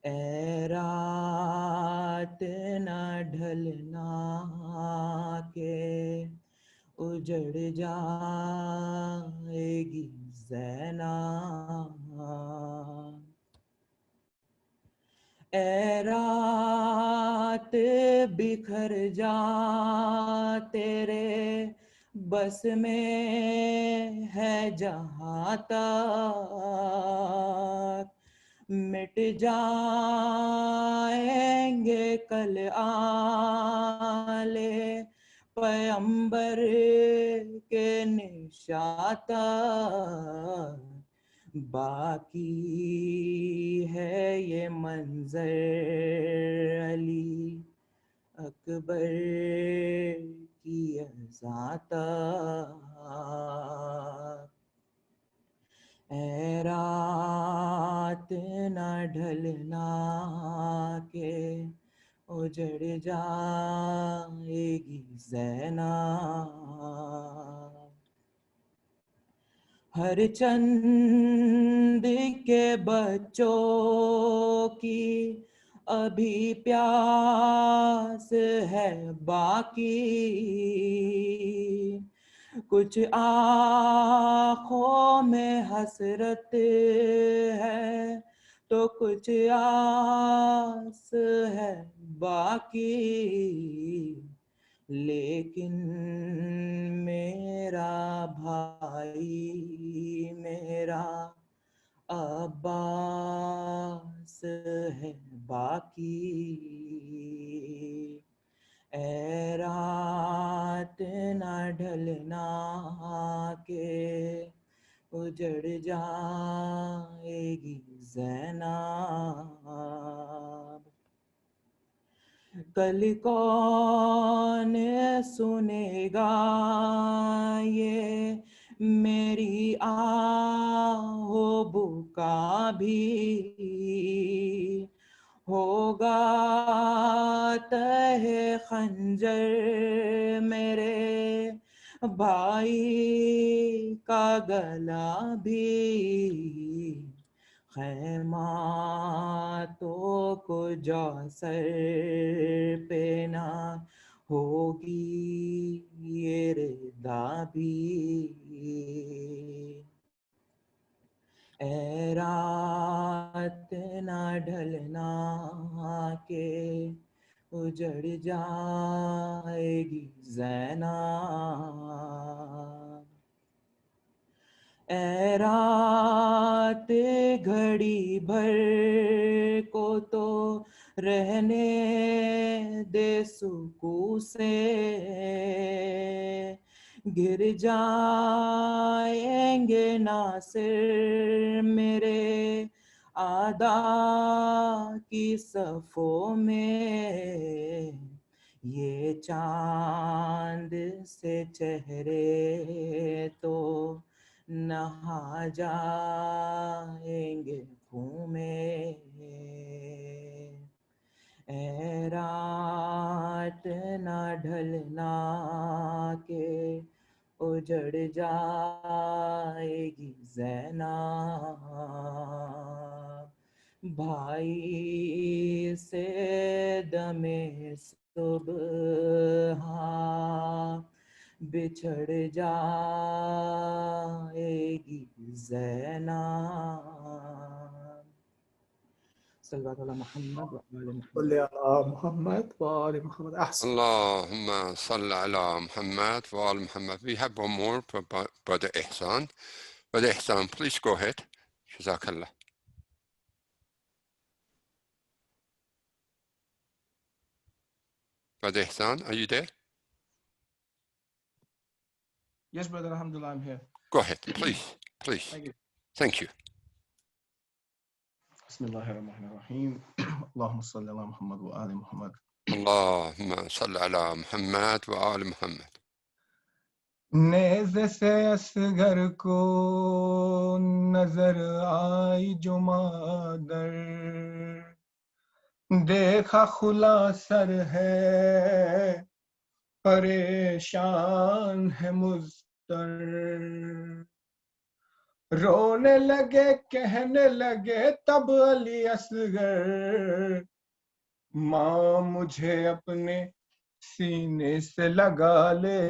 Speaker 10: اے رات نہ ڈھلنا کہ اجڑ جائے گی زینب اے رات بکھر جا تیرے بس میں ہے جہاں تک مٹ جائیں گے کل آلے پیمبر کے نشاط باقی ہے یہ منظر علی اکبر کی ذات اے رات نہ ڈھلنا کہ اجڑ جائے گی زینب ہر چند کے بچوں کی ابھی پیاس ہے باقی کچھ آنکھوں میں حسرت ہے تو کچھ آس ہے باقی لیکن میرا بھائی میرا عباس ہے باقی اے رات نہ ڈھلنا کہ اجڑ جائے گی زینب کل کون سنے گا یہ میری آہ و بکا بھی ہوگا تہ خنجر میرے بھائی کا گلا بھی خیماتوں کو جوسر پہ نہ ہوگی یہ ردا بھی اے رات نہ ڈھلنا کہ اجڑ جائے گی زینب اے رات گھڑی بھر کو تو رہنے دے سکون سے گر جائیں گے ناصر میرے اعداء کی صفوں میں یہ چاند سے چہرے تو نہا جائیں گے خون میں اے رات نہ ڈھلنا کہ اجڑ جائے گی زینب بھائی سے دم صبح بچھڑ جائے گی زینب صلوات علی محمد و آل محمد
Speaker 1: صلی علی محمد وآل محمد. أحسن.
Speaker 3: Allahumma salli ala Muhammad wa al Muhammad. We have one more for Brother Ihsan. Brother Ihsan, please go ahead. Jazakallah. Brother Ihsan, are you there?
Speaker 11: Yes, brother, alhamdulillah, I'm here.
Speaker 3: Go ahead, please.
Speaker 11: Thank you.
Speaker 3: Thank you.
Speaker 11: Bismillahirrahmanirrahim. Allahumma salli ala Muhammad wa ali Muhammad.
Speaker 3: Allahumma salli ala Muhammad wa al Muhammad.
Speaker 11: نیز سے اصغر کو نظر آئی جمادر دیکھا کھلا سر ہے پریشان ہے مضطر. رونے لگے کہنے لگے تب علی اصغر ماں مجھے اپنے سینے سے لگا لے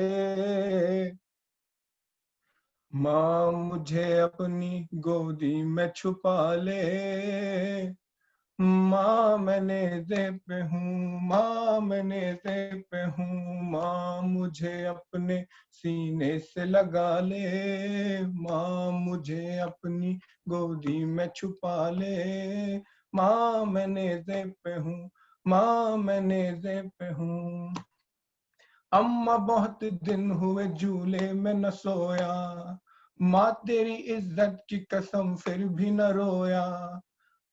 Speaker 11: ماں مجھے اپنی گودی میں چھپا لے ماں میں نیزے پہ ہوں ماں میں نیزے پہ ہوں ماں مجھے اپنے سینے سے لگا لے ماں مجھے اپنی گودی میں چھپا لے ماں میں نیزے پہ ہوں ماں میں نیزے پہ ہوں. اماں بہت دن ہوئے جھولے میں نہ سویا ماں تیری عزت کی قسم پھر بھی نہ رویا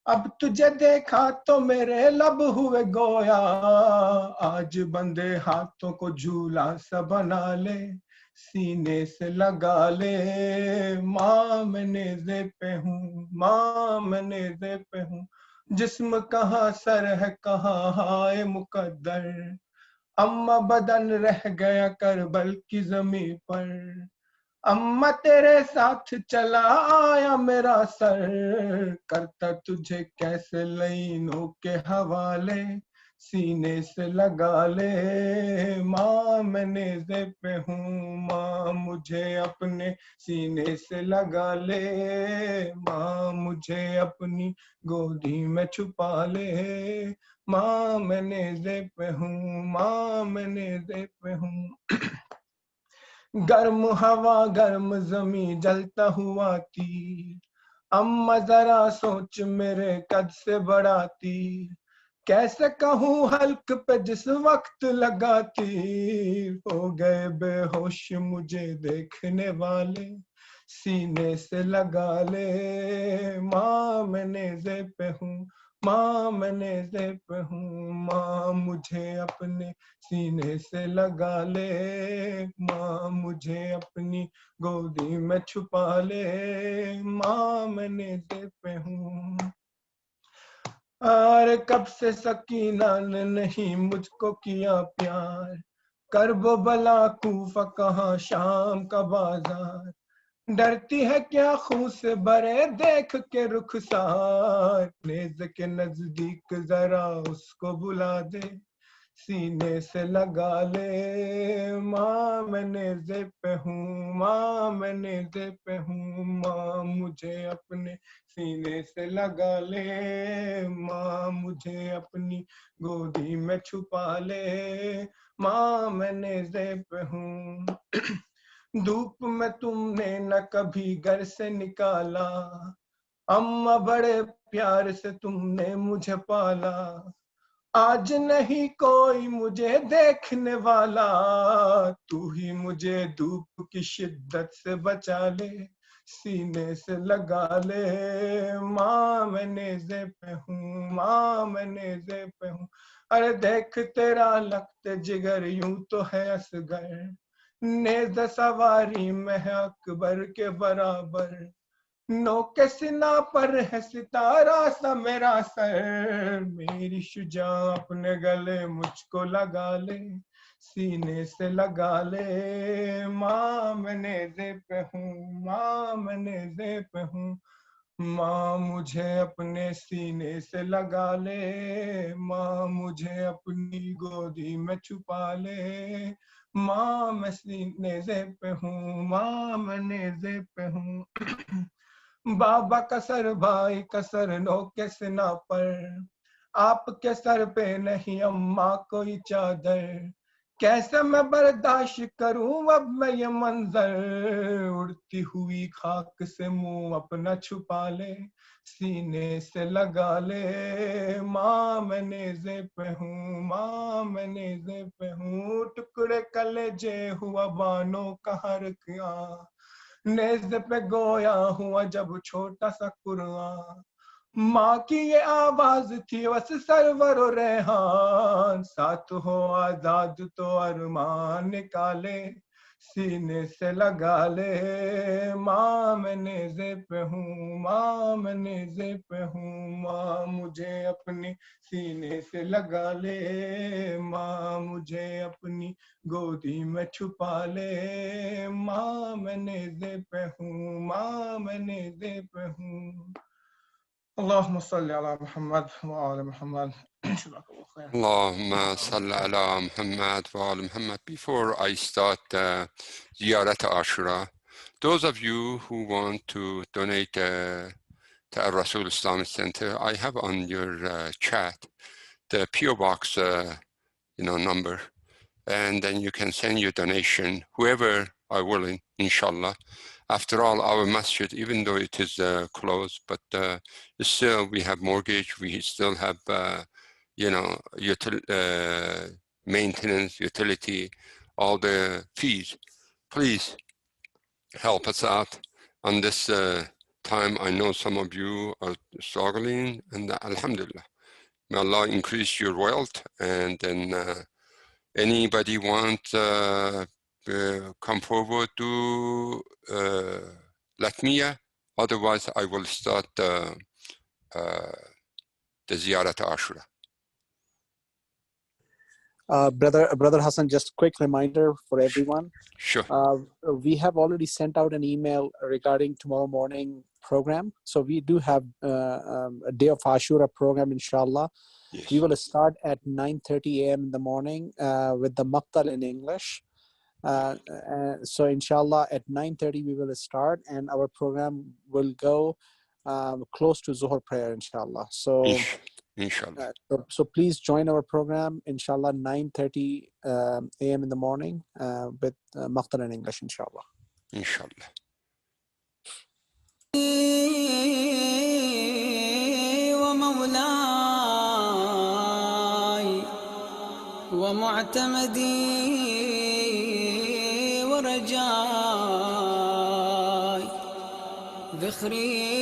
Speaker 11: اب تجھے دیکھا تو میرے لب ہوئے گویا آج بندے ہاتھوں کو جھولا سا بنا لے سینے سے لگا لے ماں میں نیزے پہ ہوں ماں میں نیزے پہ ہوں. جسم کہاں سر ہے کہاں ہائے مقدر اماں بدن رہ گیا کربل کی زمین پر اماں تیرے ساتھ چلا آیا میرا سر کرتا تجھے کیسے لینوں کے حوالے سینے سے لگا لے ماں میں نیزے پہ ہوں ماں مجھے اپنے سینے سے لگا لے ماں مجھے اپنی گودی میں چھپا لے ماں میں نیزے پہ ہوں ماں میں نیزے پہ ہوں. گرم ہوا گرم زمین جلتا ہوا تیر اماں ذرا سوچ میرے قد سے بڑا تیر کیسے کہوں حلق پہ جس وقت لگا تیر ہو گئے بے ہوش مجھے دیکھنے والے سینے سے لگا لے ماں میں نیزے پہ ہوں ماں میں نیزے پہ ہوں ماں مجھے اپنے سینے سے لگا لے ماں مجھے اپنی گودی میں چھپا لے ماں میں نیزے پہ ہوں. اور کب سے سکینہ نے نہیں مجھ کو کیا پیار کرب و بلا کوفہ کہاں شام کا بازار ڈرتی ہے کیا خون سے برے دیکھ کے رخسار نیز کے نزدیک ذرا اس کو بلا دے سینے سے لگا لے ماں میں نیزے پہ ہوں ماں میں نیزے پہ ہوں ماں مجھے اپنے سینے سے لگا لے ماں مجھے اپنی گودی میں چھپا لے ماں میں نیزے پہ ہوں. دھوپ میں تم نے نہ کبھی گھر سے نکالا اماں بڑے پیار سے تم نے مجھے پالا آج نہیں کوئی مجھے دیکھنے والا تو ہی مجھے دھوپ کی شدت سے بچا لے سینے سے لگا لے ماں میں نیزے پہ ہوں ماں میں نیزے پہ ہوں. ارے دیکھ تیرا لخت جگر یوں تو ہے اصغر نیز سواری میں ہے اکبر کے برابر نو کے سنا پر ہے ستارہ سا میرا سر میری شجاع اپنے گلے مجھ کو لگا لے سینے سے لگا لے ماں میں نیزے پہ ہوں ماں میں نیزے پہ ہوں. ماں مجھے اپنے سینے سے لگا لے ماں مجھے اپنی گودی میں چھپا لے ماں میں نیزے پہ ہوں ماں میں نیزے پہ ہوں. بابا کا سر بھائی کا سر نو کے سنا پر آپ کے سر پہ نہیں اماں کوئی چادر کیسے میں برداشت کروں اب میں یہ منظر اڑتی ہوئی خاک سے منہ اپنا چھپا لے سینے سے لگا لے ماں میں نیزے پہ ہوں ماں میں نیزے پہ ہوں. ٹکڑے کلیجے ہوا بانوں کا ہر کیا نیزے پہ گویا ہوا جب چھوٹا سا قرآن ماں کی یہ آواز تھی بس سرور و ریحان ساتھ ہو آزاد تو ارمان نکالے सीने से लगा ले माँ मैं नेज़े पे हूँ माँ मैं नेज़े पे हूँ माँ मुझे अपनी सीने से लगा ले माँ मुझे अपनी गोदी में छुपा ले माँ मैं नेज़े पे हूँ माँ मैं नेज़े पे हूँ اللهم صل على محمد وآل محمد. جزاك الله خير.
Speaker 3: Allahumma salli ala Muhammad wa ala Muhammad. Before I start Ziyarat Ashura, those of you who want to donate to Alrasool Islamic Center, I have on your chat the PO box number, and then you can send your donation, whoever are willing, inshallah. After all, our masjid, even though it is closed, but still we have mortgage, we still have maintenance, utility, all the fees. Please help us out on this time. I know some of you are struggling, and alhamdulillah, may Allah increase your wealth. And then anybody want come forward to let me know. Otherwise, I will start the Ziyarat Ashura.
Speaker 12: Brother Hassan, just quick reminder for everyone.
Speaker 3: Sure.
Speaker 12: We have already sent out an email regarding tomorrow morning program. So we do have a Day of Ashura program, inshallah.
Speaker 3: Yes.
Speaker 12: We will start at 9:30 a.m. in the morning with the Maqtal in English. So inshallah at 9:30 we will start, and our program will go close to Zuhr prayer, inshallah. So
Speaker 3: inshallah.
Speaker 12: So please join our program, inshallah, 9:30 a.m. in the morning with Maqtal in English, inshallah.
Speaker 3: Inshallah.
Speaker 13: ومعتمدي ورجاي ذخري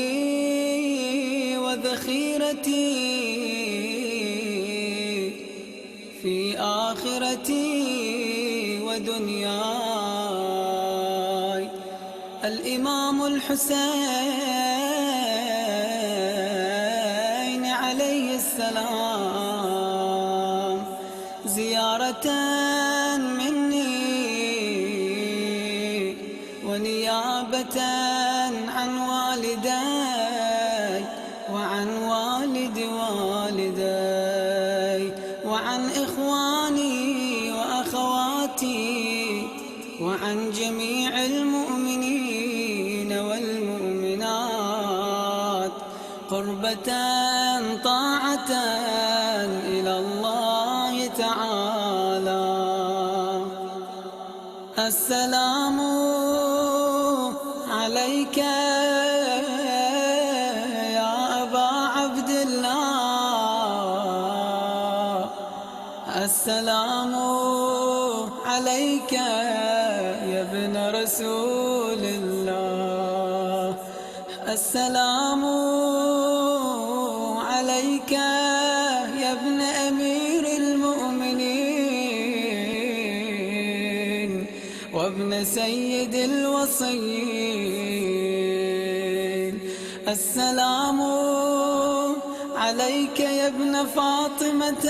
Speaker 13: وذخيرتي في آخرتي ودنياي الإمام الحسين عليه السلام زيارة مني ونيابة عن والدي وعن والد والدي وعن إخواني وأخواتي وعن جميع المؤمنين والمؤمنات قربة طاعة إلى الله تعالى السلام عليك يا أبا عبد الله السلام عليك يا ابن رسول الله السلام عليك يا ابن أمير المؤمنين وابن سيد الوصيين السلام عليك يا ابن فاطمة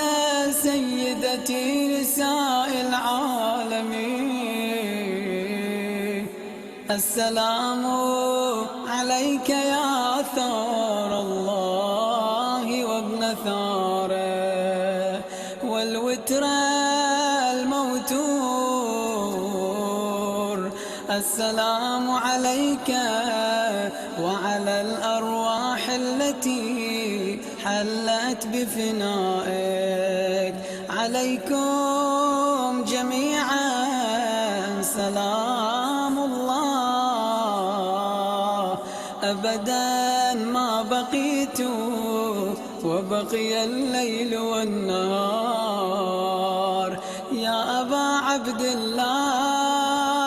Speaker 13: سيدتي نساء العالمين السلام عليك يا ثار الله وابن ثاره والوتر الموتور السلام عليك وعلى الأرواح التي حلت بفنائك عليكم جميعا سلام الله أبدا ما بقيت وبقي الليل والنهار يا أبا عبد الله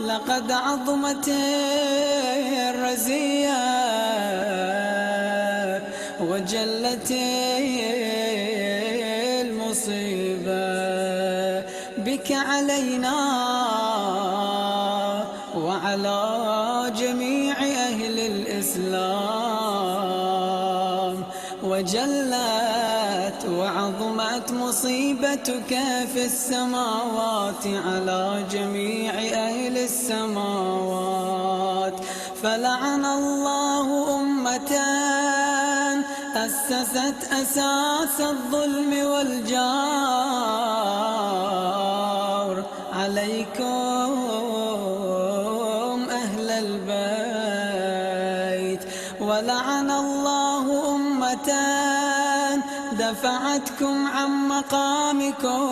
Speaker 13: لقد عظمت الرزية وجلت المصيبة بك علينا على جميع أهل الإسلام، وجلت وعظمت مصيبتك في السماوات على جميع أهل السماوات. فلعن الله أمة أسست أساس الظلم والجار عليكم أهل البيت، ولعن الله أمة دفعتكم عن مقامكم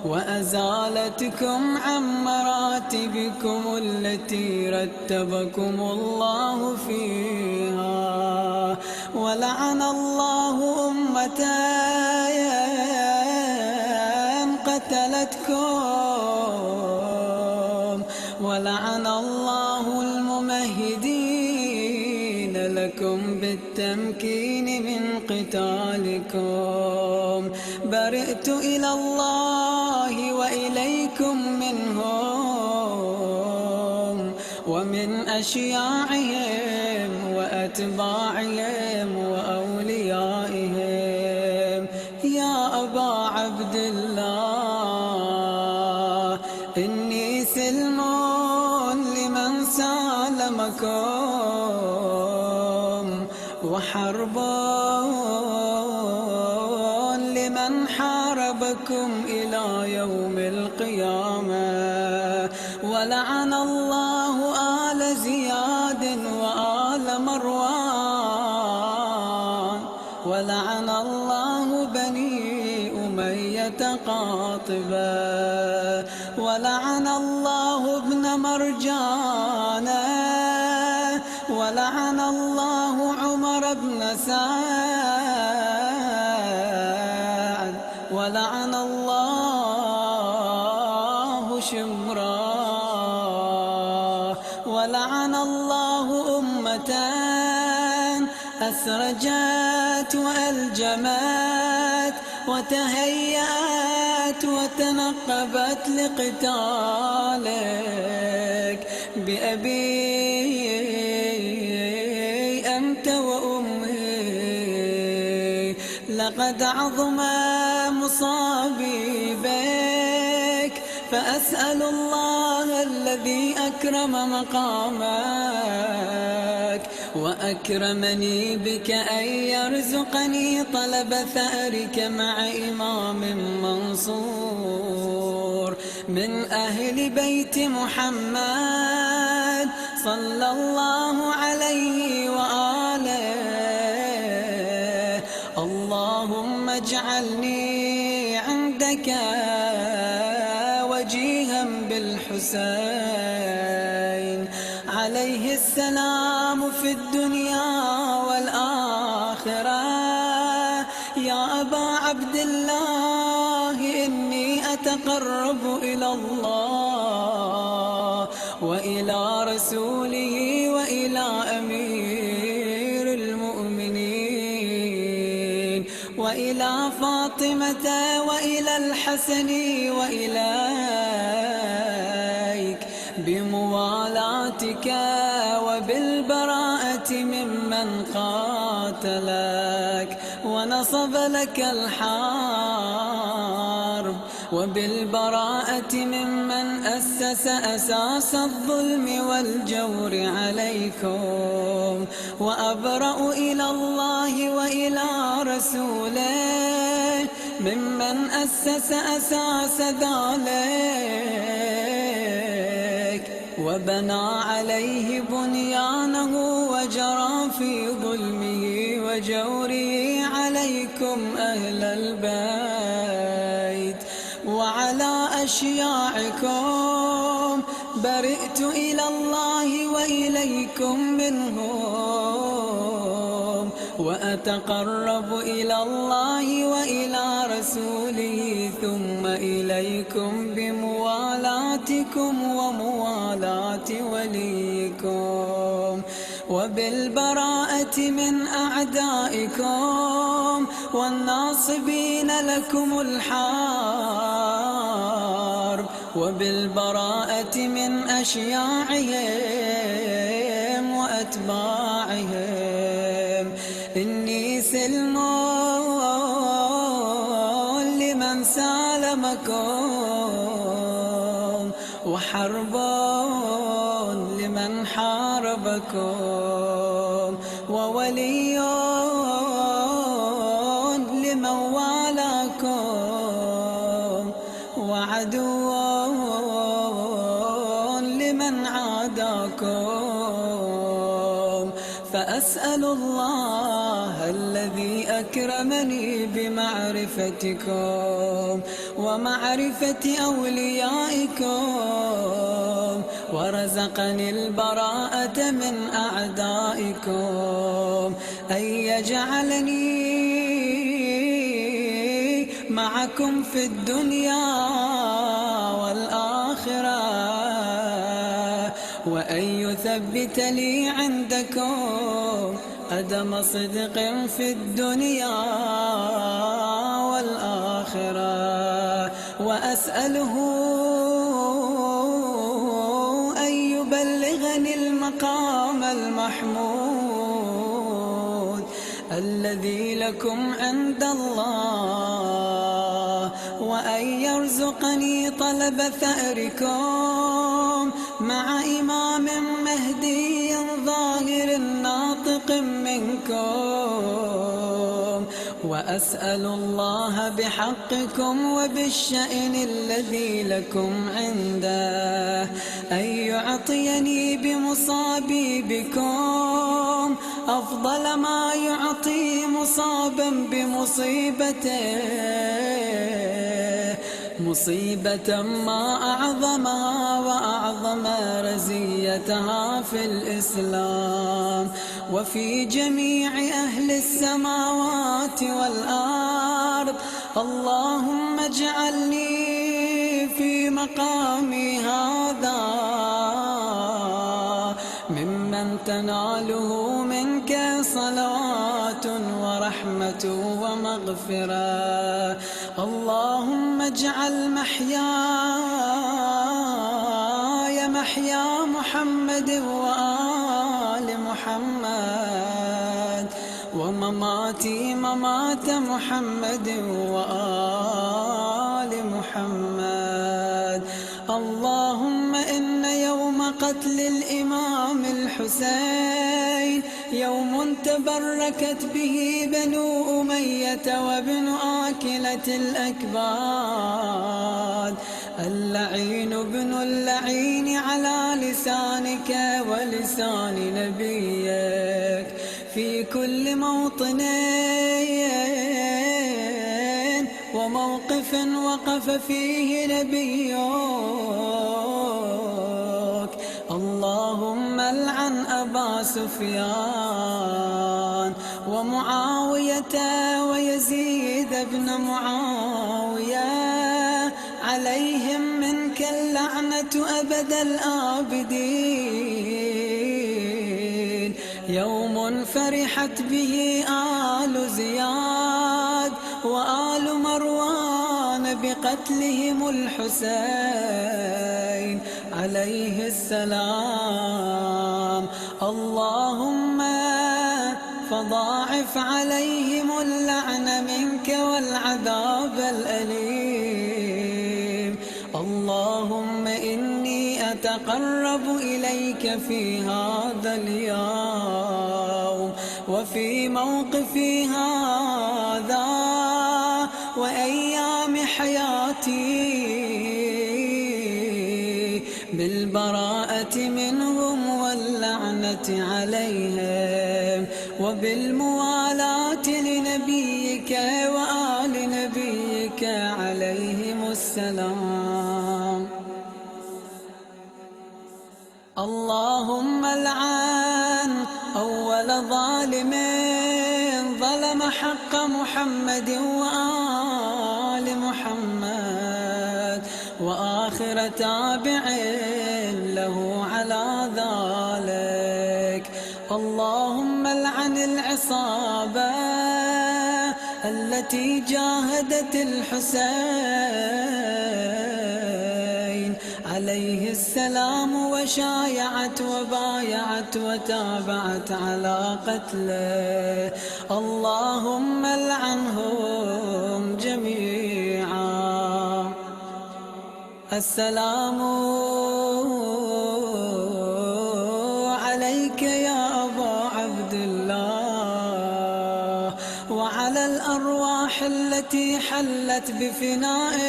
Speaker 13: وأزالتكم عن مراتبكم التي رتبكم الله فيها. ولعن الله أمة قتلتكم، ولعن الله الممهدين لكم بالتمكين من قتالكم. برئت إلى الله وإليكم منهم ومن أشياعهم وأتباعهم وأوليائهم. يا أبا عبد الله إني سلم لمن سالمكم، وحرب لمن حاربكم إلى يوم القيامة. ولعن الله آل زياد وآل مروان، ولعن الله بني أمية قاطبة، ولعن الله ابن مرجانة، ولعن الله عمر بن سعد، ولعن الله شمرا، ولعن الله أمة أسرجت وألجمت وتهيأت وتنقبت لقتالك بأبي أنت وأمي. لقد عظم مصابي بك، فأسأل الله الذي أكرم مقامك وأكرمني بك أن يرزقني طلب ثأرك مع إمام منصور من أهل بيت محمد صلى الله عليه وآله. اللهم اجعلني عندك وجيها بالحسين عليه السلام في الدنيا والآخرة. يا أبا عبد الله إني أتقرب إلى الله وإلى رسوله وإلى أمير المؤمنين وإلى فاطمة وإلى الحسن وإليك بموالاتك وبالبراءة ممن قاتلك ونصب لك الحرب، وبالبراءة ممن أسس أساس الظلم والجور عليكم. وأبرأ إلى الله وإلى رسوله ممن أسس أساس ذلك وبنى عليه بنيانه وجرى في ظلمه وجوره عليكم أهل البيت وعلى أشياعكم. برئت إلى الله وإليكم منهم وأتقرب إلى الله وإلى رسوله ثم إليكم بموالاتكم وموالاة وليكم. وبالبراءة من أعدائكم والناصبين لكم الحرب، وبالبراءة من أشياعهم وأتباعهم. إني سلم لمن سالمكم، وحرب لمن حاربكم، وولي لمن والاكم، وعدو لمن عاداكم. فأسأل الله الذي أكرمني بمعرفتكم ومعرفة أوليائكم، ورزقني البراءة من أعدائكم، أن يجعلني معكم في الدنيا والآخرة، وأن يثبت لي عندكم قدم صدق في الدنيا والآخرة. وأسأله أن يبلغني المقام المحمود الذي لكم عند الله، وأن يرزقني طلب ثأركم مع إمام مهدي ظاهر ناطق منكم. وأسأل الله بحقكم وبالشأن الذي لكم عنده أن يعطيني بمصابي بكم أفضل ما يعطي مصابا بمصيبته، مصيبة ما أعظمها وأعظم رزيتها في الإسلام وفي جميع أهل السماوات والأرض. اللهم اجعلني في مقامي هذا ممن تناله منك صلوات ورحمة ومغفرة. اللهم اجعل محياي محيا محمد وآل محمد، ومماتي ممات محمد وآل محمد. اللهم إن يوم قتل الإمام الحسين يوم تبركت به بنو أمية وابن آكلة الأكباد، اللعين ابن اللعين على لسانك ولسان نبيك في كل موطن وموقف وقف فيه نبيك. اللهم العن أبا سفيان ومعاوية ويزيد بن معاوية، عليهم منك اللعنة أبد الآبدين. يوم فرحت به آل زياد وآل مروان بقتلهم الحسين عليه السلام. اللهم فضاعف عليهم اللعن منك والعذاب الأليم. اللهم إني أتقرب إليك في هذا اليوم وفي موقفي هذا وأيام حياتي بالبراءة منهم واللعنة عليهم وبالموالاة لنبيك وآل نبيك عليهم السلام. اللهم العن أول ظالم ظلم حق محمد وآل محمد، وآخر تابع له على ذلك. اللهم العن العصابة التي جاهدت الحسين عليه السلام وشايعت وبايعت وتابعت على قتله. اللهم العنهم جميعا. السلام عليك يا أبا عبد الله وعلى الأرواح التي حلت بفنائك.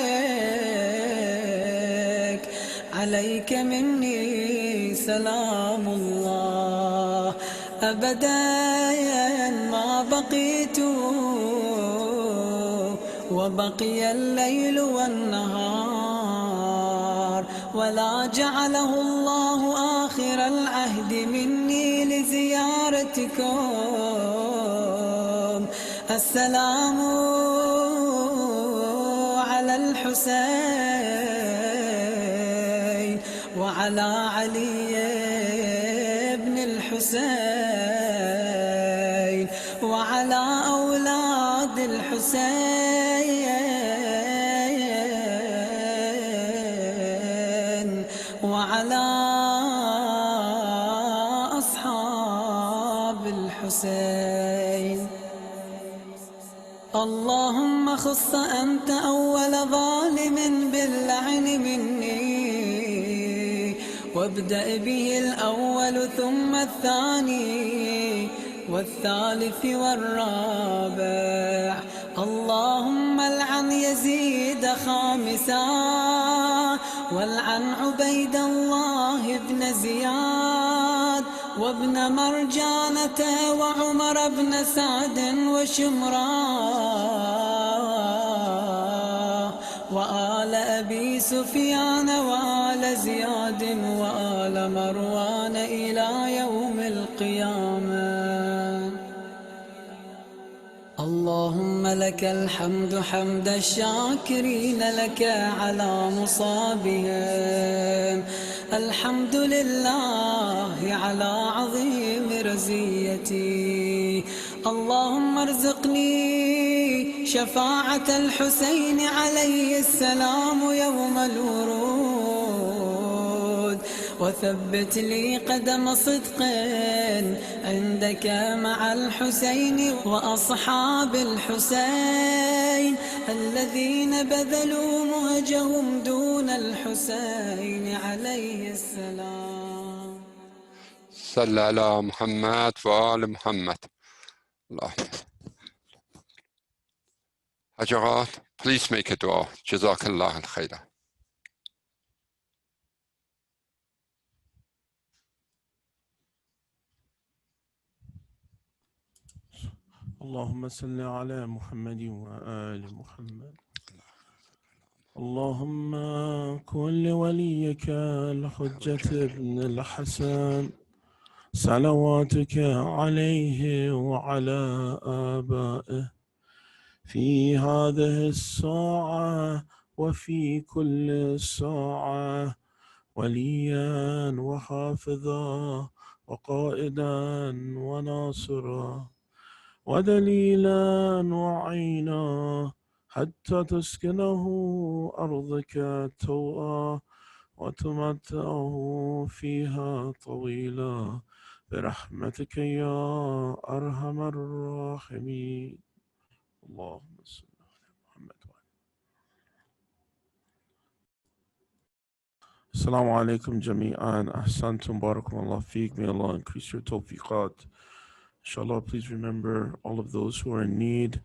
Speaker 13: عليك مني سلام الله أبدا ما بقيت وبقي الليل والنهار، ولا جعله الله آخر العهد مني لزيارتكم. السلام على الحسين وعلى علي بن الحسين وعلى أولاد الحسين وعلى أصحاب الحسين. اللهم خص أنت أول ظالم باللعن مني، وابدأ به الأول ثم الثاني والثالث والرابع. اللهم العن يزيد خامسا، والعن عبيد الله بن زياد وابن مرجانة وعمر بن سعد وشمران وآل أبي سفيان وآل زياد وآل مروان إلى يوم القيامة. اللهم لك الحمد حمد الشاكرين لك على مصابهم. الحمد لله على عظيم رزيتي. اللهم ارزقني شفاعة الحسين عليه السلام يوم الورود، وثبت لي قدم صدق عندك مع الحسين وأصحاب الحسين الذين بذلوا مهجهم دون الحسين عليه السلام.
Speaker 3: صلى على محمد وآل محمد. اللهم Hajarat, please make a dua. Jazakallah al-khayra.
Speaker 4: اللهم صل على محمد وآل محمد. اللهم كن لوليك الحجة ابن الحسن صلواتك عليه وعلى آبائه في هذه الساعة وفي كل ساعة وليا وحافظا وقائدا وناصرا ودليلا وعينا حتى تسكنه أرضك توءا وتمتعه فيها طويلا برحمتك يا أرحم الراحمين. اللهم صل على محمد وعلى Assalamu alaikum jami'an. Ahsantum barakallahu feek. May Allah increase your tawfiqat. Inshallah, please remember all of those who are in need,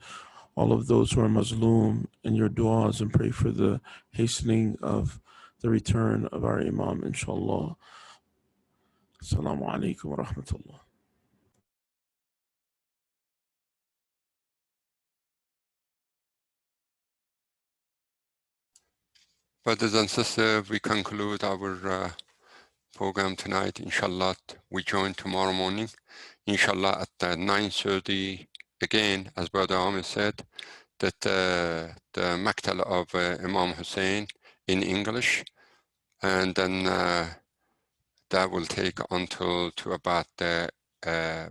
Speaker 4: all of those who are mazloom in your du'as, and pray for the hastening of the return of our Imam, inshallah. Assalamu alaikum wa rahmatullah.
Speaker 3: Brothers and sisters, we conclude our program tonight. Inshallah, we join tomorrow morning. Inshallah, at 9:30 again, as Brother Ahmed said, that the Maqtal of Imam Husayn in English, and then that will take until to about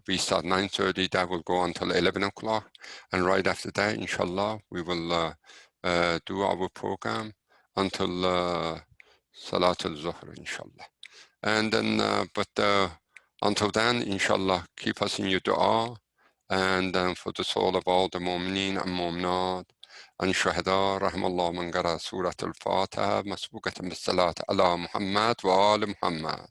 Speaker 3: we start 9:30, that will go until 11 o'clock. And right after that, inshallah, we will do our program until Salat al-Zuhr, inshallah. And then, until then, inshallah, keep us in your dua. And for the soul of all the mu'mineen and mu'minat and shuhada, rahimallahu man qara Surah Al-Fatiha, masbuqatan bis-salat ala Muhammad wa ali Muhammad.